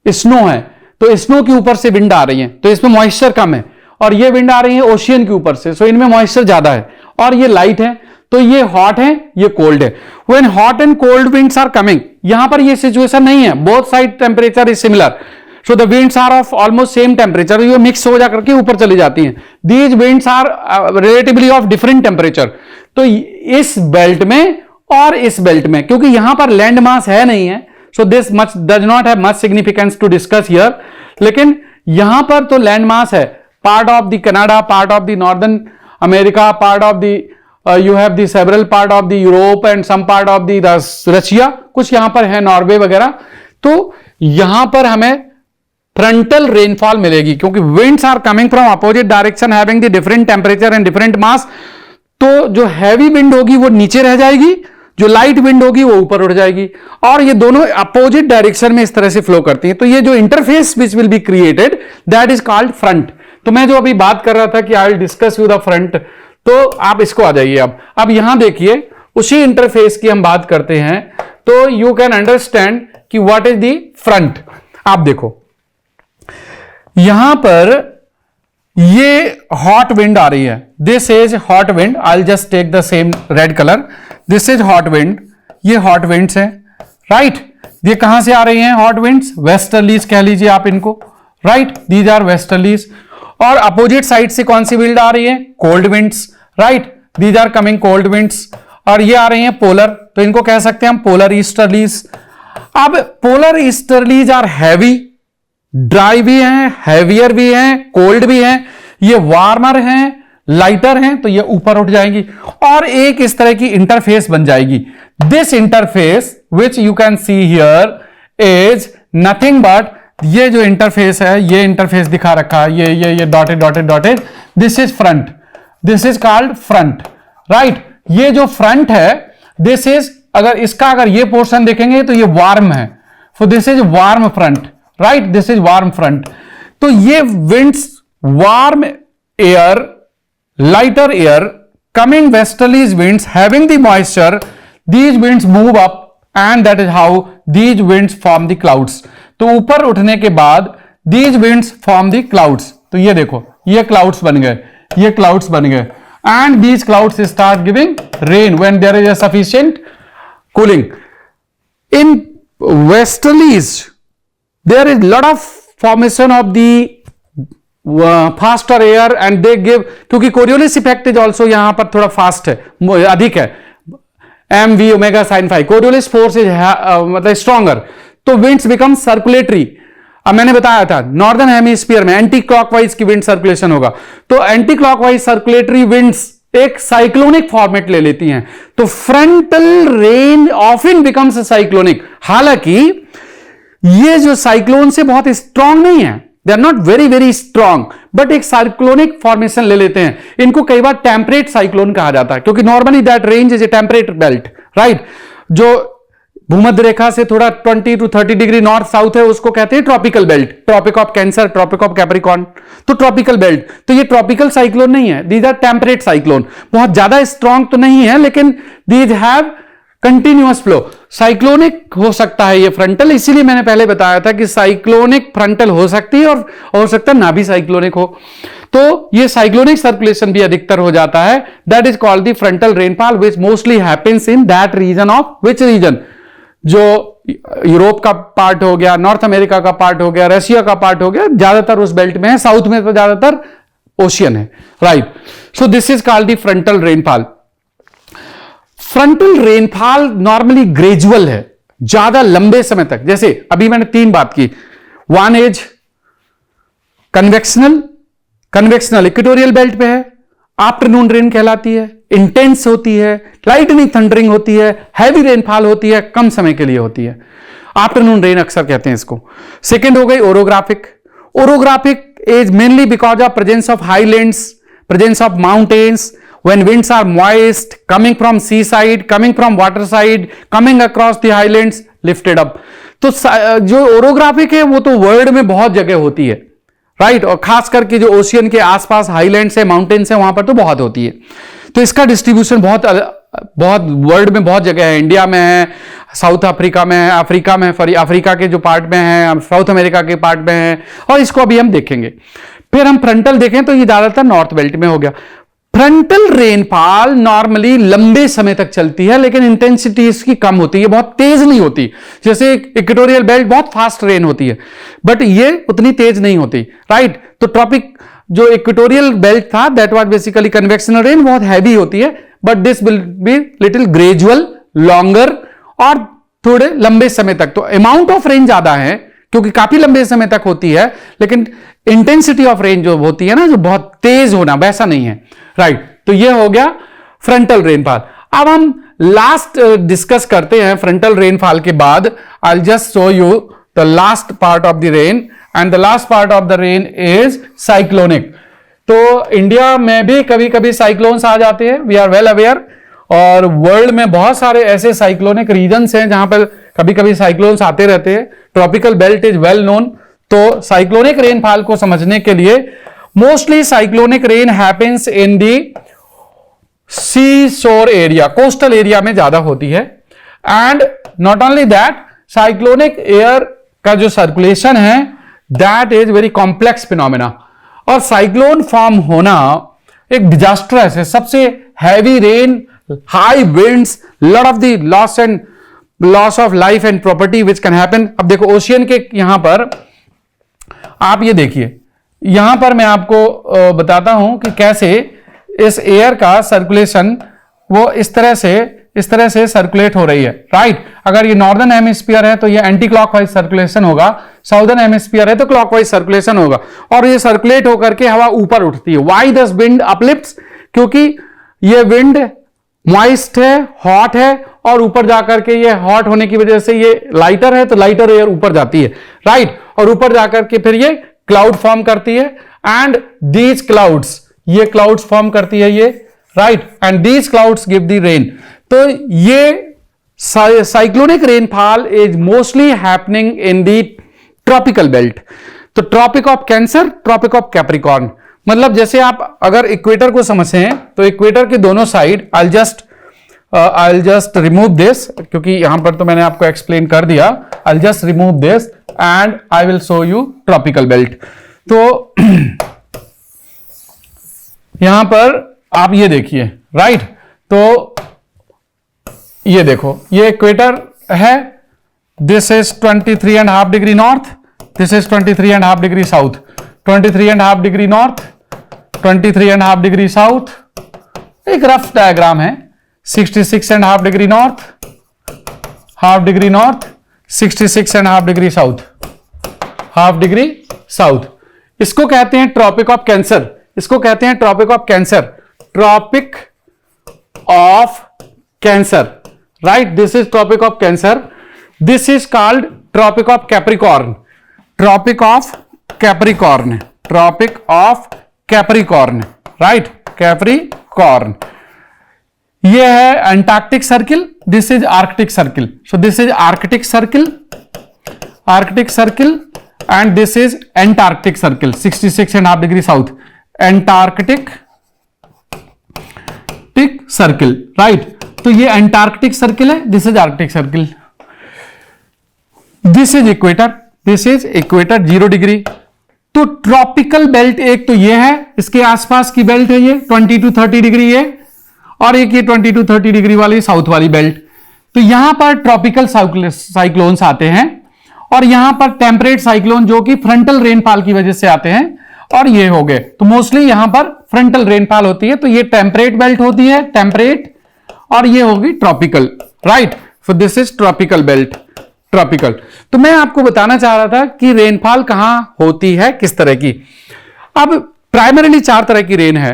स्नो है, तो स्नो के ऊपर से विंड आ रही है, तो इसमें मॉइस्चर कम है. और ये विंड आ रही है ओशियन के ऊपर से, सो इनमें मॉइस्चर ज्यादा है. और ये लाइट है, तो ये हॉट है, ये कोल्ड है. When hot and cold winds are coming, यहां पर ये सिचुएशन नहीं है. Both side temperature is similar, so the winds are of almost same temperature. ये मिक्स हो जाकर के ऊपर चली जाती हैं. These winds are relatively of different temperature. तो इस बेल्ट में और इस बेल्ट में, क्योंकि यहां पर लैंड मास है नहीं है, सो this much does not have much significance to discuss here. लेकिन यहां पर तो लैंड मास है. Part of the Canada, part of the northern America, part of the you have the several part of the Europe and some part of the Russia, कुछ यहां पर है Norway वगैरह। तो यहां पर हमें फ्रंटल रेनफॉल मिलेगी क्योंकि winds are coming from opposite direction having the different temperature and different mass। तो जो हैवी विंड होगी वो नीचे रह जाएगी, जो लाइट विंड होगी वो ऊपर उड़ जाएगी, और ये दोनों अपोजिट डायरेक्शन में इस तरह से फ्लो करती हैं। तो ये जो interface which will be created that is called front. तो मैं जो अभी बात कर रहा था कि I will discuss with the front, तो आप इसको आ जाइए। अब यहां देखिए उसी इंटरफेस की हम बात करते हैं, तो यू कैन अंडरस्टैंड कि व्हाट इज द फ्रंट। आप देखो यहां पर ये हॉट विंड आ रही है, this is hot wind, I will just take the same red colour, this is hot wind, ये हॉट विंड्स हैं, राइट। ये कहां से आ रही हैं हॉट विंड्स? वेस्टर्लीज कह लीजिए आप इनको, राइट, दीज आर वेस्टर्लीज। और अपोजिट साइड से कौन सी विंड आ रही है? Cold winds, right, these are coming cold winds. और ये आ रही हैं पोलर, तो इनको कह सकते हैं हम पोलर ईस्टर्लीज। अब polar easterlies are heavy, dry भी हैं, हैवियर भी हैं, कोल्ड भी हैं। ये वार्मर हैं, लाइटर हैं, तो ये ऊपर उठ जाएंगी और एक इस तरह की इंटरफेस बन जाएगी। This interface which you can see here is nothing but, ये जो इंटरफेस है, ये इंटरफेस दिखा रखा है, ये dotted dotted dotted, this is front, this is called front, right. ये जो फ्रंट है, दिस इज, अगर ये पोर्शन देखेंगे तो ये वार्म है, सो this is warm front, right, this is warm front. तो ये winds, warm air, lighter air, coming westerlies winds having the moisture, these winds move up and that is how these winds form the clouds। तो ऊपर उठने के बाद these winds form the clouds। तो ये देखो, ये clouds बन गए, ये clouds बन गए, and these clouds start giving rain when there is a sufficient cooling। In westerlies there is lot of formation of the faster air and they give, क्योंकि कोरियोलिस इफेक्ट इज ऑल्सो यहां पर थोड़ा fast है, अधिक है, M we omega sine five, Coriolis force is मतलब stronger, तो winds become circulatory. अब मैंने बताया था नॉर्दर्न हेमिस्फीयर में एंटी क्लॉकवाइज की विंड सर्कुलेशन होगा, तो एंटी क्लॉकवाइज सर्कुलेटरी विंड्स एक साइक्लोनिक फॉर्मेट ले लेती हैं, तो frontal rain often becomes cyclonic. हालांकि ये जो साइक्लोन से बहुत स्ट्रांग नहीं है, they are not very very strong, but एक साइक्लोनिक फॉर्मेशन ले लेते हैं। इनको कई बार टेम्परेट साइक्लोन कहा जाता है क्योंकि normally that range is a temperate belt, right. जो भूमध्य रेखा से थोड़ा 20 to 30 डिग्री नॉर्थ साउथ है उसको कहते हैं tropical belt, tropic of cancer, tropic of Capricorn, तो ट्रॉपिकल बेल्ट। तो ये ट्रॉपिकल साइक्लोन नहीं है, दीज आर टेम्परेट साइक्लोन, बहुत ज्यादा स्ट्रांग तो नहीं है लेकिन these have continuous flow. Cyclonic हो सकता है ये फ्रंटल, इसीलिए मैंने पहले बताया था कि साइक्लोनिक फ्रंटल हो सकती है और हो सकता है ना भी साइक्लोनिक हो। तो ये साइक्लोनिक सर्कुलेशन भी अधिकतर हो जाता है, that is called the frontal rainfall which mostly happens in that region of which region, जो यूरोप का पार्ट हो गया, नॉर्थ अमेरिका का पार्ट हो गया, रशिया का पार्ट हो गया, ज्यादातर उस बेल्ट में है, साउथ में तो ज्यादातर ओशियन है, right. So this is called the frontal rainfall. Frontal rainfall normally gradual है, ज्यादा लंबे समय तक, जैसे अभी मैंने 3 बात की, one as convectional equatorial belt पे है, आफ्टरनून रेन कहलाती है, इंटेंस होती है, लाइटनिंग थंडरिंग होती है, हैवी रेनफॉल होती है, कम समय के लिए होती है, आफ्टरनून रेन अक्सर कहते हैं इसको। सेकेंड हो गई orographic is mainly because of presence of highlands, presence of mountains, when winds are moist, coming from seaside, coming from water side, coming across the highlands, lifted up। तो जो orographic है वो तो वर्ल्ड में बहुत जगह होती है, राइट, और खास करके जो ओशियन के आसपास हाईलैंड्स है, माउंटेन्स है, वहां पर तो बहुत होती है। तो इसका डिस्ट्रीब्यूशन बहुत वर्ल्ड में बहुत जगह है, इंडिया में है, साउथ अफ्रीका में है, अफ्रीका में, अफ्रीका के जो पार्ट में है, साउथ अमेरिका के पार्ट में है, और इसको अभी हम देखेंगे। फिर हम फ्रंटल देखें तो ये ज्यादातर नॉर्थ बेल्ट में हो गया। फ्रंटल रेनफॉल नॉर्मली लंबे समय तक चलती है लेकिन इंटेंसिटी इसकी कम होती है, बहुत तेज नहीं होती। जैसे इक्वेटोरियल बेल्ट बहुत फास्ट रेन होती है बट ये उतनी तेज नहीं होती, राइट। तो ट्रॉपिक जो इक्वेटोरियल बेल्ट था that was basically convectional rain, बहुत हैवी होती है, but this will be little gradual, longer और थोड़े लंबे समय तक। तो अमाउंट ऑफ रेन ज्यादा है क्योंकि काफी लंबे समय तक होती है, लेकिन इंटेंसिटी ऑफ रेन जो होती है ना, जो बहुत तेज होना, वैसा नहीं है, राइट। तो ये हो गया फ्रंटल रेनफॉल। अब हम लास्ट डिस्कस करते हैं फ्रंटल रेनफॉल के बाद। I just show you the last part of the rain, and the last part of the rain is cyclonic. तो इंडिया में भी कभी कभी साइक्लोन्स आ जाते हैं, वी आर वेल अवेयर, और वर्ल्ड में बहुत सारे ऐसे साइक्लोनिक रीजन्स हैं जहां पर कभी कभी साइक्लोन्स आते रहते हैं। Tropical belt is well known. तो साइक्लोनिक रेनफॉल को समझने के लिए mostly cyclonic rain happens in the sea shore area, coastal area में ज्यादा होती है। And not only that, cyclonic air का जो सर्कुलेशन है that is very complex phenomena, और साइक्लोन फॉर्म होना एक डिजास्टरस है। सबसे heavy rain, high winds, lot of the loss of life and property which can happen. अब देखो ओशियन के यहां पर आप ये देखिए, यहां पर मैं आपको बताता हूं कि कैसे इस एयर का सर्कुलेशन वो इस तरह से सर्कुलेट हो रही है, राइट। अगर ये नॉर्दर्न हेमिस्फीयर है तो ये एंटी क्लॉकवाइज सर्कुलेशन होगा, साउदर्न हेमिस्फीयर है तो क्लॉकवाइज सर्कुलेशन होगा, और ये सर्कुलेट होकर के हवा ऊपर उठती है। Why this wind uplifts? क्योंकि ये विंड मॉइस्ट है, हॉट है, और ऊपर जाकर के ये हॉट होने की वजह से ये लाइटर है, तो लाइटर एयर ऊपर जाती है, राइट। और ऊपर जाकर के फिर ये क्लाउड फॉर्म करती है, एंड दीज क्लाउड्स, ये क्लाउड्स फॉर्म करती है ये, right, and these clouds give the rain. तो ये cyclonic rainfall is mostly happening in the tropical belt. तो tropic of cancer, tropic of capricorn, मतलब जैसे आप अगर इक्वेटर को समझें तो इक्वेटर के दोनों side, I'll just remove this, क्योंकि यहां पर तो मैंने आपको एक्सप्लेन कर दिया। I'll just remove this and I will show you tropical belt। तो यहां पर आप ये देखिए, राइट। तो ये देखो, ये इक्वेटर है, this is 23.5 degree north, this is 23.5 degree south, 23.5 degree north, 23.5 degree south. एक रफ डायग्राम है, 66.5 degree north, half degree north, 66.5 degree south, half degree south. इसको कहते हैं ट्रॉपिक ऑफ कैंसर, इसको कहते हैं tropic of cancer, tropic of Cancer, right. This is tropic of Cancer. This is called tropic of Capricorn, tropic of Capricorn, tropic of Capricorn, right, Capricorn. ये है Antarctic circle, this is Arctic circle. So this is Arctic circle, Arctic circle, and this is Antarctic circle, 66.5 degree south, Antarctic circle, right. तो ये Antarctic circle है, this is Arctic circle, this is equator, this is equator 0 degree. तो tropical belt एक तो ये है, इसके आसपास की बेल्ट है ये 20 to 30 डिग्री ये, और एक ये 20 to 30 डिग्री वाली साउथ वाली बेल्ट। तो यहां पर ट्रॉपिकल साइक्लोन्स आते हैं, और यहां पर टेम्परेट साइक्लोन जो कि फ्रंटल रेनफॉल की वजह से आते हैं, और ये हो गए। तो मोस्टली यहां पर फ्रंटल रेनफॉल होती है, तो ये टेम्परेट बेल्ट होती है, टेम्परेट, और ये होगी tropical, right. So this is tropical belt, tropical. तो मैं आपको बताना चाह रहा था कि रेनफॉल कहां होती है, किस तरह की। अब प्राइमरीली 4 तरह की रेन है,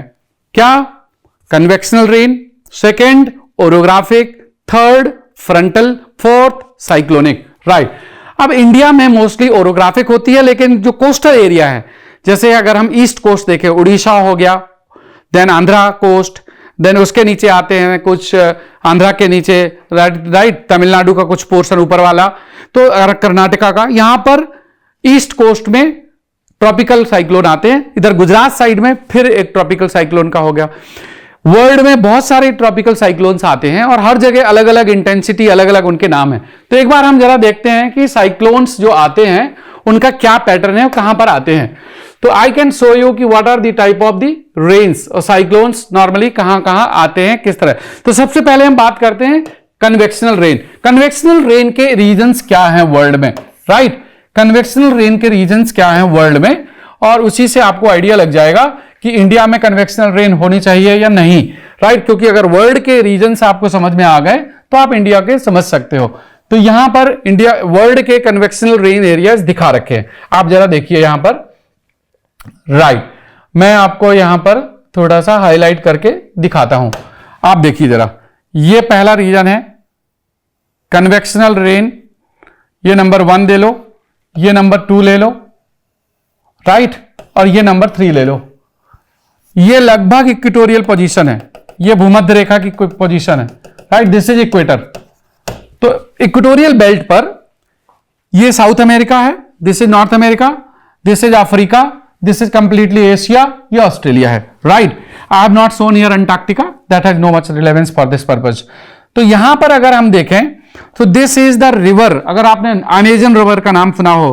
क्या? Convectional rain, second orographic, third frontal, fourth cyclonic, right. अब इंडिया में मोस्टली ओरोग्राफिक होती है, लेकिन जो कोस्टल एरिया है, जैसे अगर हम ईस्ट कोस्ट देखें, उड़ीसा हो गया, देन आंध्रा कोस्ट, देन उसके नीचे आते हैं कुछ आंध्रा के नीचे, राइट, तमिलनाडु का कुछ पोर्शन ऊपर वाला, तो कर्नाटका का, यहां पर ईस्ट कोस्ट में ट्रॉपिकल साइक्लोन आते हैं। इधर गुजरात साइड में फिर एक ट्रॉपिकल साइक्लोन का हो गया। वर्ल्ड में बहुत सारे ट्रॉपिकल साइक्लोन्स आते हैं, और हर जगह अलग अलग इंटेंसिटी, अलग अलग उनके नाम है। तो एक बार हम जरा देखते हैं कि साइक्लोन्स जो आते हैं उनका क्या पैटर्न है और कहां पर आते हैं। तो आई कैन शो यू कि what are the type of the rains और साइक्लोन्स नॉर्मली कहां कहां आते हैं, किस तरह। तो सबसे पहले हम बात करते हैं कन्वेक्शनल रेन। कन्वेक्शनल रेन के रीजन्स क्या हैं वर्ल्ड में, राइट। कन्वेक्शनल रेन के रीजन्स क्या हैं वर्ल्ड में, और उसी से आपको आइडिया लग जाएगा कि इंडिया में कन्वेक्शनल रेन होनी चाहिए या नहीं, राइट। क्योंकि अगर वर्ल्ड के रीजन्स आपको समझ में आ गए तो आप इंडिया के समझ सकते हो। तो यहां पर इंडिया वर्ल्ड के कन्वेक्शनल रेन एरियाज दिखा रखे हैं, आप जरा देखिए यहां पर, राइट। मैं आपको यहां पर थोड़ा सा हाईलाइट करके दिखाता हूं। आप देखिए जरा, ये पहला रीजन है कन्वेक्शनल रेन, ये नंबर 1 ले लो, ये नंबर 2 ले लो, राइट, और ये नंबर 3 ले लो। ये लगभग इक्वेटोरियल पोजीशन है, ये भूमध्य रेखा की पोजीशन है, राइट, दिस इज इक्वेटर। तो इक्वेटोरियल बेल्ट पर ये साउथ अमेरिका है, this is North America, this is Africa, this is completely Asia, ये ऑस्ट्रेलिया है, right. I have not shown here Antarctica, that has no much relevance for this purpose. तो यहां पर अगर हम देखें तो दिस इज द रिवर, अगर आपने अमेजन रिवर का नाम सुना हो,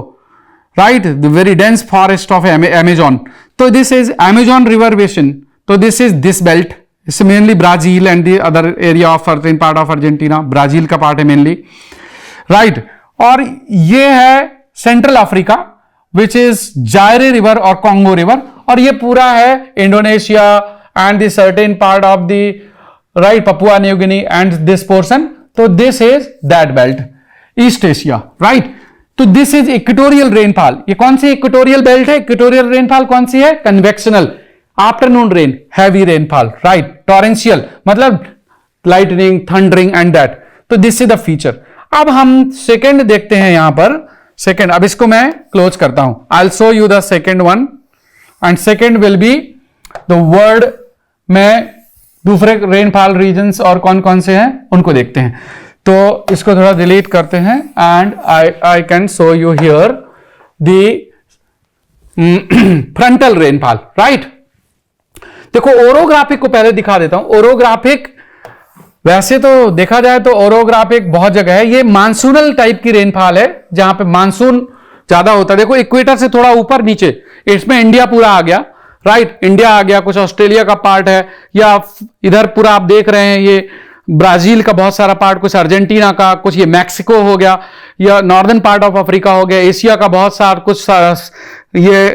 right, the very dense forest of Amazon, तो this is Amazon river basin. तो this is this belt, it's mainly Brazil and the other area of certain part of Argentina, Brazil का part है mainly, right. और ये है central Africa which is Zaire river और Congo river, और ये पूरा है Indonesia and the certain part of the right Papua New Guinea and this portion. तो this is that belt, east Asia, right. तो दिस इज इक्वेटोरियल रेनफॉल। ये कौन सी equatorial belt है? इक्वेटोरियल रेनफॉल कौन सी है? Convectional, afternoon rain, heavy rainfall, right, torrential मतलब lightning, thundering and that. तो this is the feature. अब हम सेकेंड देखते हैं यहां पर, सेकेंड, अब इसको मैं क्लोज करता हूं, I will show you the second one, and second will be the word में दूसरे रेनफॉल रीजन्स और कौन कौन से हैं उनको देखते हैं। तो इसको थोड़ा डिलीट करते हैं and I can show you here the frontal rainfall, right. देखो ओरोग्राफिक को पहले दिखा देता हूं। ओरोग्राफिक वैसे तो देखा जाए तो ओरोग्राफिक बहुत जगह है, ये मानसूनल टाइप की रेनफॉल है जहां पे मानसून ज्यादा होता है। देखो इक्वेटर से थोड़ा ऊपर नीचे, इसमें इंडिया पूरा आ गया, राइट, इंडिया आ गया, कुछ ऑस्ट्रेलिया का पार्ट है, या इधर पूरा आप देख रहे हैं ये ब्राजील का बहुत सारा पार्ट, कुछ अर्जेंटीना का, कुछ ये मैक्सिको हो गया, या नॉर्दर्न पार्ट ऑफ अफ्रीका हो गया, एशिया का बहुत सारा, कुछ ये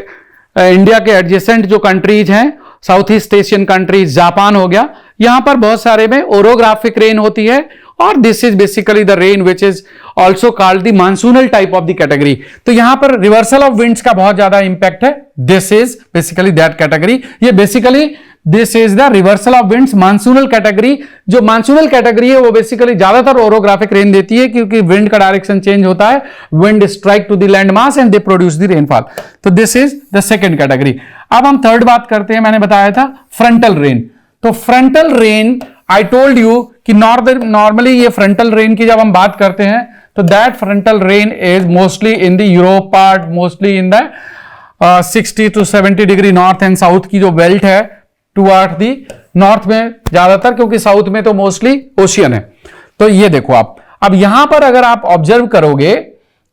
इंडिया के एडजेसेंट जो कंट्रीज हैं, south east Asian countries, Japan हो गया, यहां पर बहुत सारे में ओरोग्राफिक रेन होती है। और this is basically the rain which is also called the monsoonal type of the category. तो यहां पर रिवर्सल ऑफ विंड्स का बहुत ज्यादा इंपैक्ट है, this is basically that category. ये basically this is the reversal of winds, monsoonal category. जो monsoonal category है वो बेसिकली ज्यादातर ओरोग्राफिक रेन देती है, क्योंकि विंड का डायरेक्शन चेंज होता है, wind strike to the land mass and they produce the rainfall. तो this is the second category. अब हम थर्ड बात करते हैं, मैंने बताया था फ्रंटल रेन। तो frontal rain I told you कि नॉर्मली ये फ्रंटल रेन की जब हम बात करते हैं तो that frontal rain is mostly in the Europe part, mostly in the 60 to 70 degree north and south की जो बेल्ट है टुवर्ड दी नॉर्थ में ज्यादातर, क्योंकि साउथ में तो मोस्टली ओशियन है। तो ये देखो आप, अब यहां पर अगर आप ऑब्जर्व करोगे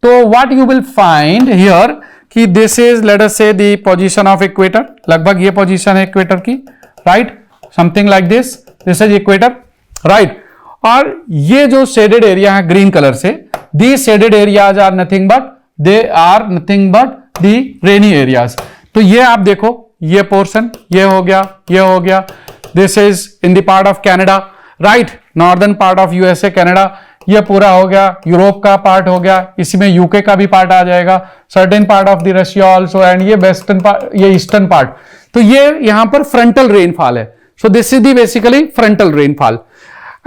तो what you will find here कि दिस इज लेट अस से द पोजीशन ऑफ इक्वेटर, लगभग ये पोजीशन है इक्वेटर की, right, something like this, this is equator, right. और ये जो शेडेड एरिया है ग्रीन कलर से, the shaded areas are nothing but, they are nothing but the rainy areas. तो ये आप देखो, ये पोर्शन, ये हो गया, ये हो गया, this is in the part of Canada, right, northern part of USA Canada, ये पूरा हो गया, यूरोप का पार्ट हो गया, इसमें यूके का भी पार्ट आ जाएगा, certain part of the Russia also, and ये वेस्टर्न पार्ट, ये ईस्टर्न पार्ट। तो ये यहां पर फ्रंटल रेनफॉल है। सो this is the basically frontal rainfall.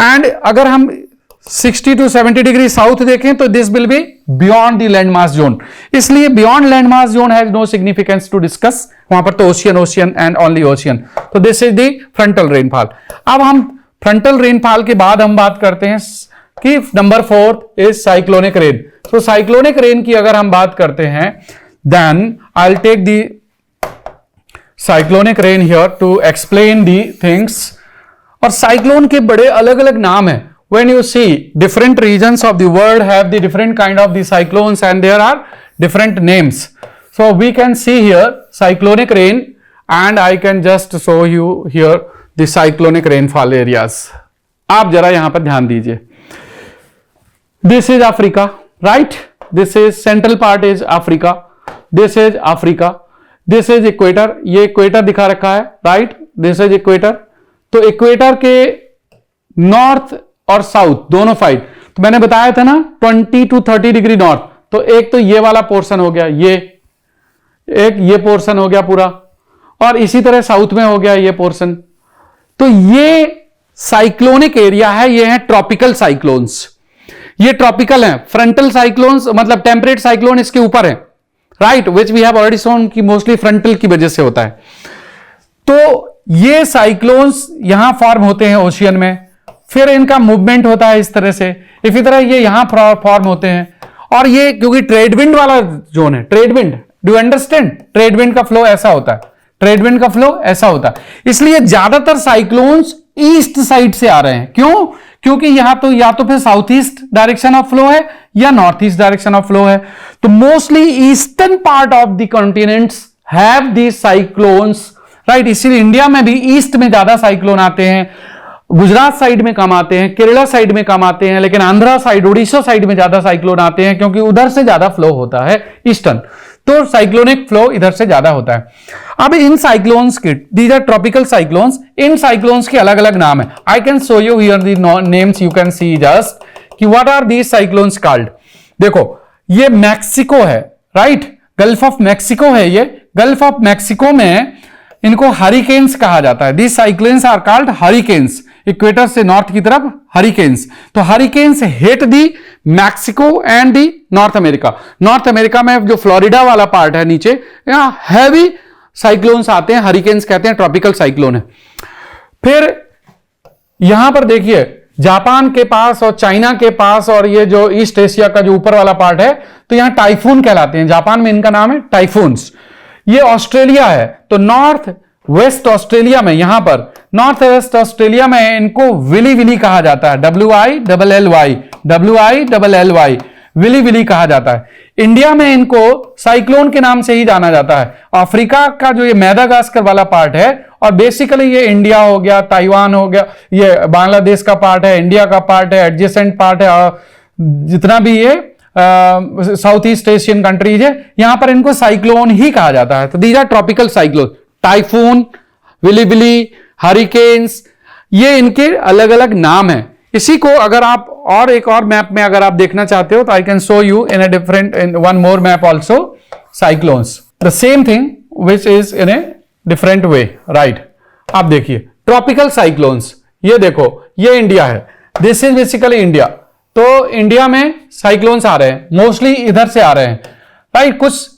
And अगर हम 60 to 70 डिग्री साउथ देखें तो this will be beyond the land mass zone, इसलिए beyond land mass zone has no significance to discuss, वहां पर तो ocean, ocean and only ocean. तो this is the frontal rainfall. अब हम फ्रंटल रेनफॉल के बाद हम बात करते हैं कि नंबर 4 इज साइक्लोनिक रेन। तो साइक्लोनिक रेन की अगर हम बात करते हैं then I will take the cyclonic rain here to explain the things. और साइक्लोन के बड़े अलग अलग नाम है। When you see different regions of the world have the different kind of the cyclones and there are different names. So we can see here cyclonic rain and I can just show you here the cyclonic rainfall areas. आप जरा यहां पर ध्यान दीजिए। This is Africa, right? This is central part is Africa. This is Africa. This is equator. ये equator दिखा रखा है, right? This is equator. तो equator के नॉर्थ और साउथ दोनों साइड, तो मैंने बताया था ना 20 to 30 डिग्री नॉर्थ, तो एक तो ये वाला पोर्शन हो गया, ये एक ये पोर्शन हो गया पूरा, और इसी तरह साउथ में हो गया ये पोर्शन। तो ये साइक्लोनिक एरिया है, ये है ट्रॉपिकल साइक्लोन्स, ये ट्रॉपिकल है। फ्रंटल साइक्लोन्स मतलब टेम्परेट साइक्लोन इसके ऊपर है, right, which we have already shown कि मोस्टली फ्रंटल की वजह से होता है। तो ये साइक्लोन्स यहां फॉर्म होते हैं ओशियन में, फिर इनका मूवमेंट होता है इस तरह से, इसी तरह ये यहां फॉर्म होते हैं। और ये क्योंकि ट्रेड विंड वाला जोन है, trade wind, do you understand, trade wind का फ्लो ऐसा होता है, ट्रेड विंड का फ्लो ऐसा होता है, इसलिए ज्यादातर साइक्लोन्स ईस्ट साइड से आ रहे हैं। क्यों? क्योंकि यहां तो या तो फिर south east direction of flow है या north east direction of flow है। तो mostly eastern part of the continents have the cyclones, right. इसीलिए इंडिया में भी ईस्ट में ज्यादा साइक्लोन आते हैं, गुजरात साइड में कम आते हैं, केरला साइड में कम आते हैं, लेकिन आंध्रा साइड, उड़ीसा साइड में ज्यादा साइक्लोन आते हैं क्योंकि उधर से ज्यादा फ्लो होता है ईस्टर्न, तो साइक्लोनिक फ्लो इधर से ज्यादा होता है। अब इन साइक्लोन्स के, दीज आर ट्रॉपिकल साइक्लोन्स, इन साइक्लोन्स के अलग अलग नाम है। I can show you here the names, you can see just कि what are these cyclones called. देखो ये मैक्सिको है, राइट, गल्फ ऑफ मैक्सिको है, ये गल्फ ऑफ मैक्सिको में इनको हरिकेन्स कहा जाता है। These cyclones are called hurricanes, equator से नॉर्थ की तरफ हरिकेन्स। तो hurricanes hit the Mexico and the North America. North America में जो फ्लोरिडा वाला पार्ट है नीचे, यहां हैवी साइक्लोन्स आते हैं, हरिकेन्स कहते हैं, ट्रॉपिकल साइक्लोन है। फिर यहां पर देखिए जापान के पास और चाइना के पास और ये जो ईस्ट एशिया का जो ऊपर वाला पार्ट है, तो यहां टाइफून कहलाते हैं, जापान में इनका नाम है टाइफून्स। ये ऑस्ट्रेलिया है, तो नॉर्थ वेस्ट ऑस्ट्रेलिया में, यहां पर नॉर्थ वेस्ट ऑस्ट्रेलिया में इनको विली विली कहा जाता है, WILLY, WILLY, विली विली कहा जाता है। इंडिया में इनको साइक्लोन के नाम से ही जाना जाता है। अफ्रीका का जो ये मैदागास्कर वाला पार्ट है, और बेसिकली ये इंडिया हो गया, ताइवान हो गया, ये बांग्लादेश का पार्ट है, इंडिया का पार्ट है, एडजेसेंट पार्ट है, और जितना भी ये साउथ ईस्ट एशियन कंट्रीज है, यहां पर इनको साइक्लोन ही कहा जाता है। तो these are tropical cyclone, typhoon, willy willy, hurricanes, ये इनके अलग अलग नाम है। इसी को अगर आप और एक और मैप में अगर आप देखना चाहते हो तो I can show you in a different, in one more map also, cyclones, the same thing which is in a different way, right. आप देखिए ट्रॉपिकल साइक्लोन्स, ये देखो ये इंडिया है, दिस इज बेसिकली इंडिया। तो इंडिया में cyclones आ रहे हैं, मोस्टली इधर से आ रहे हैं, राइट। कुछ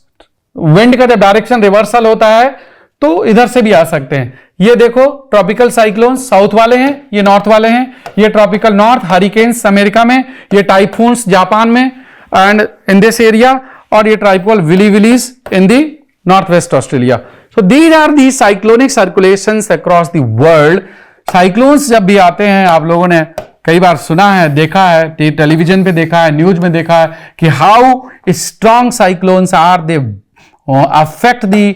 विंड का जब डायरेक्शन रिवर्सल होता है तो इधर से भी आ सकते हैं। ये देखो ट्रॉपिकल साइक्लोन्स साउथ वाले हैं, ये नॉर्थ वाले हैं, ये ट्रॉपिकल नॉर्थ, हरिकेन्स अमेरिका में, ये टाइफून्स जापान में एंड इन दिस एरिया, और ये triple willy willies in the north west Australia. So these are the cyclonic circulations across the world. Cyclones जब भी आते हैं, आप लोगों ने कई बार सुना है, देखा है, टेलीविजन पे देखा है, न्यूज में देखा है कि how strong cyclones are, they affect the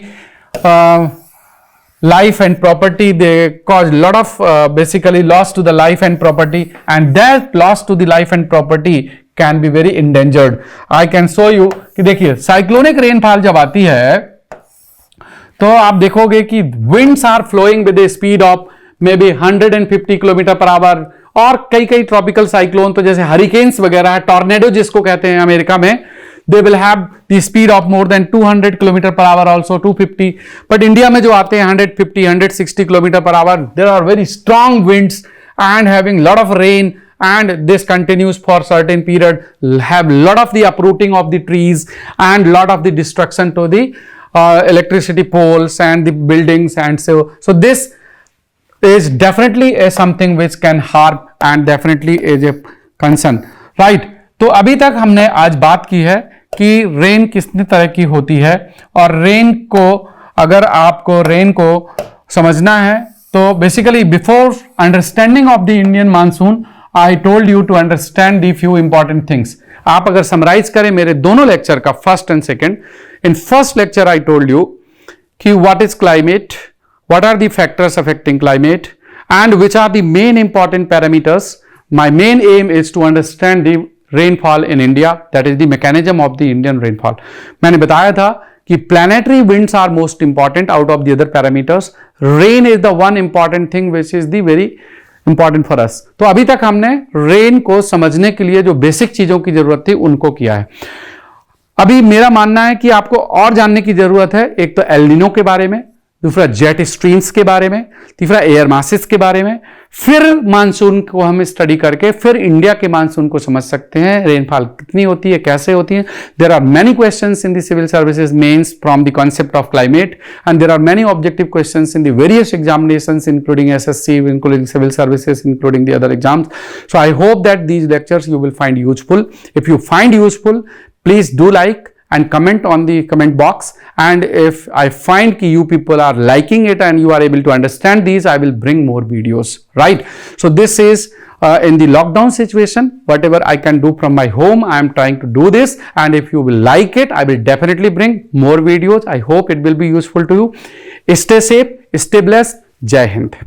life and property, they cause lot of basically loss to the life and property, and that loss to the life and property can be very endangered. I can show you कि देखिए cyclonic rainfall जब आती है तो आप देखोगे कि winds are flowing with a speed of maybe 150 kilometre per hour, और कई कई ट्रॉपिकल साइक्लोन तो जैसे हरिकेन्स वगैरह है, टॉर्नेडो जिसको कहते हैं अमेरिका में, they will have the speed of more than 200 kilometre per hour, also 250, but India में जो आते हैं 150, 160 kilometre per hour, there are very strong winds and having lot of rain, and this continues for certain period, have lot of the uprooting of the trees and lot of the destruction to the electricity poles and the buildings, and so this is definitely a something which can harm and definitely is a concern, right। तो अभी तक हमने आज बात की है कि rain कितने तरह की होती है, और रेन को अगर आपको रेन को समझना है तो basically before understanding of the Indian monsoon I told you to understand the few important things. आप अगर समराइज करें मेरे दोनों लेक्चर का, first and second, in first lecture I told you कि what is climate, what are the factors affecting climate, and which are the main important parameters. My main aim is to understand the rainfall in India, that is the mechanism of the Indian rainfall. मैंने बताया था कि planetary winds are most important out of the other parameters, rain is the one important thing which is the very important for us. तो अभी तक हमने rain को समझने के लिए जो बेसिक चीजों की जरूरत थी उनको किया है। अभी मेरा मानना है कि आपको और जानने की जरूरत है, एक तो एल नीनो के बारे में, दूसरा जेट स्ट्रीम्स के बारे में, तीसरा एयर मासेस के बारे में, फिर मानसून को हम स्टडी करके फिर इंडिया के मानसून को समझ सकते हैं, रेनफॉल कितनी होती है, कैसे होती है. There are many questions in the civil services mains from the concept of climate, and there are many objective questions in the various examinations including SSC, including civil services, including the other exams. So I hope that these lectures you will find useful. If you find useful, please do like and comment on the comment box, and if I find ki you people are liking it and you are able to understand these, I will bring more videos, right? So this is in the lockdown situation, whatever I can do from my home, I am trying to do this, and if you will like it, I will definitely bring more videos. I hope it will be useful to you. Stay safe, stay blessed. Jai Hind.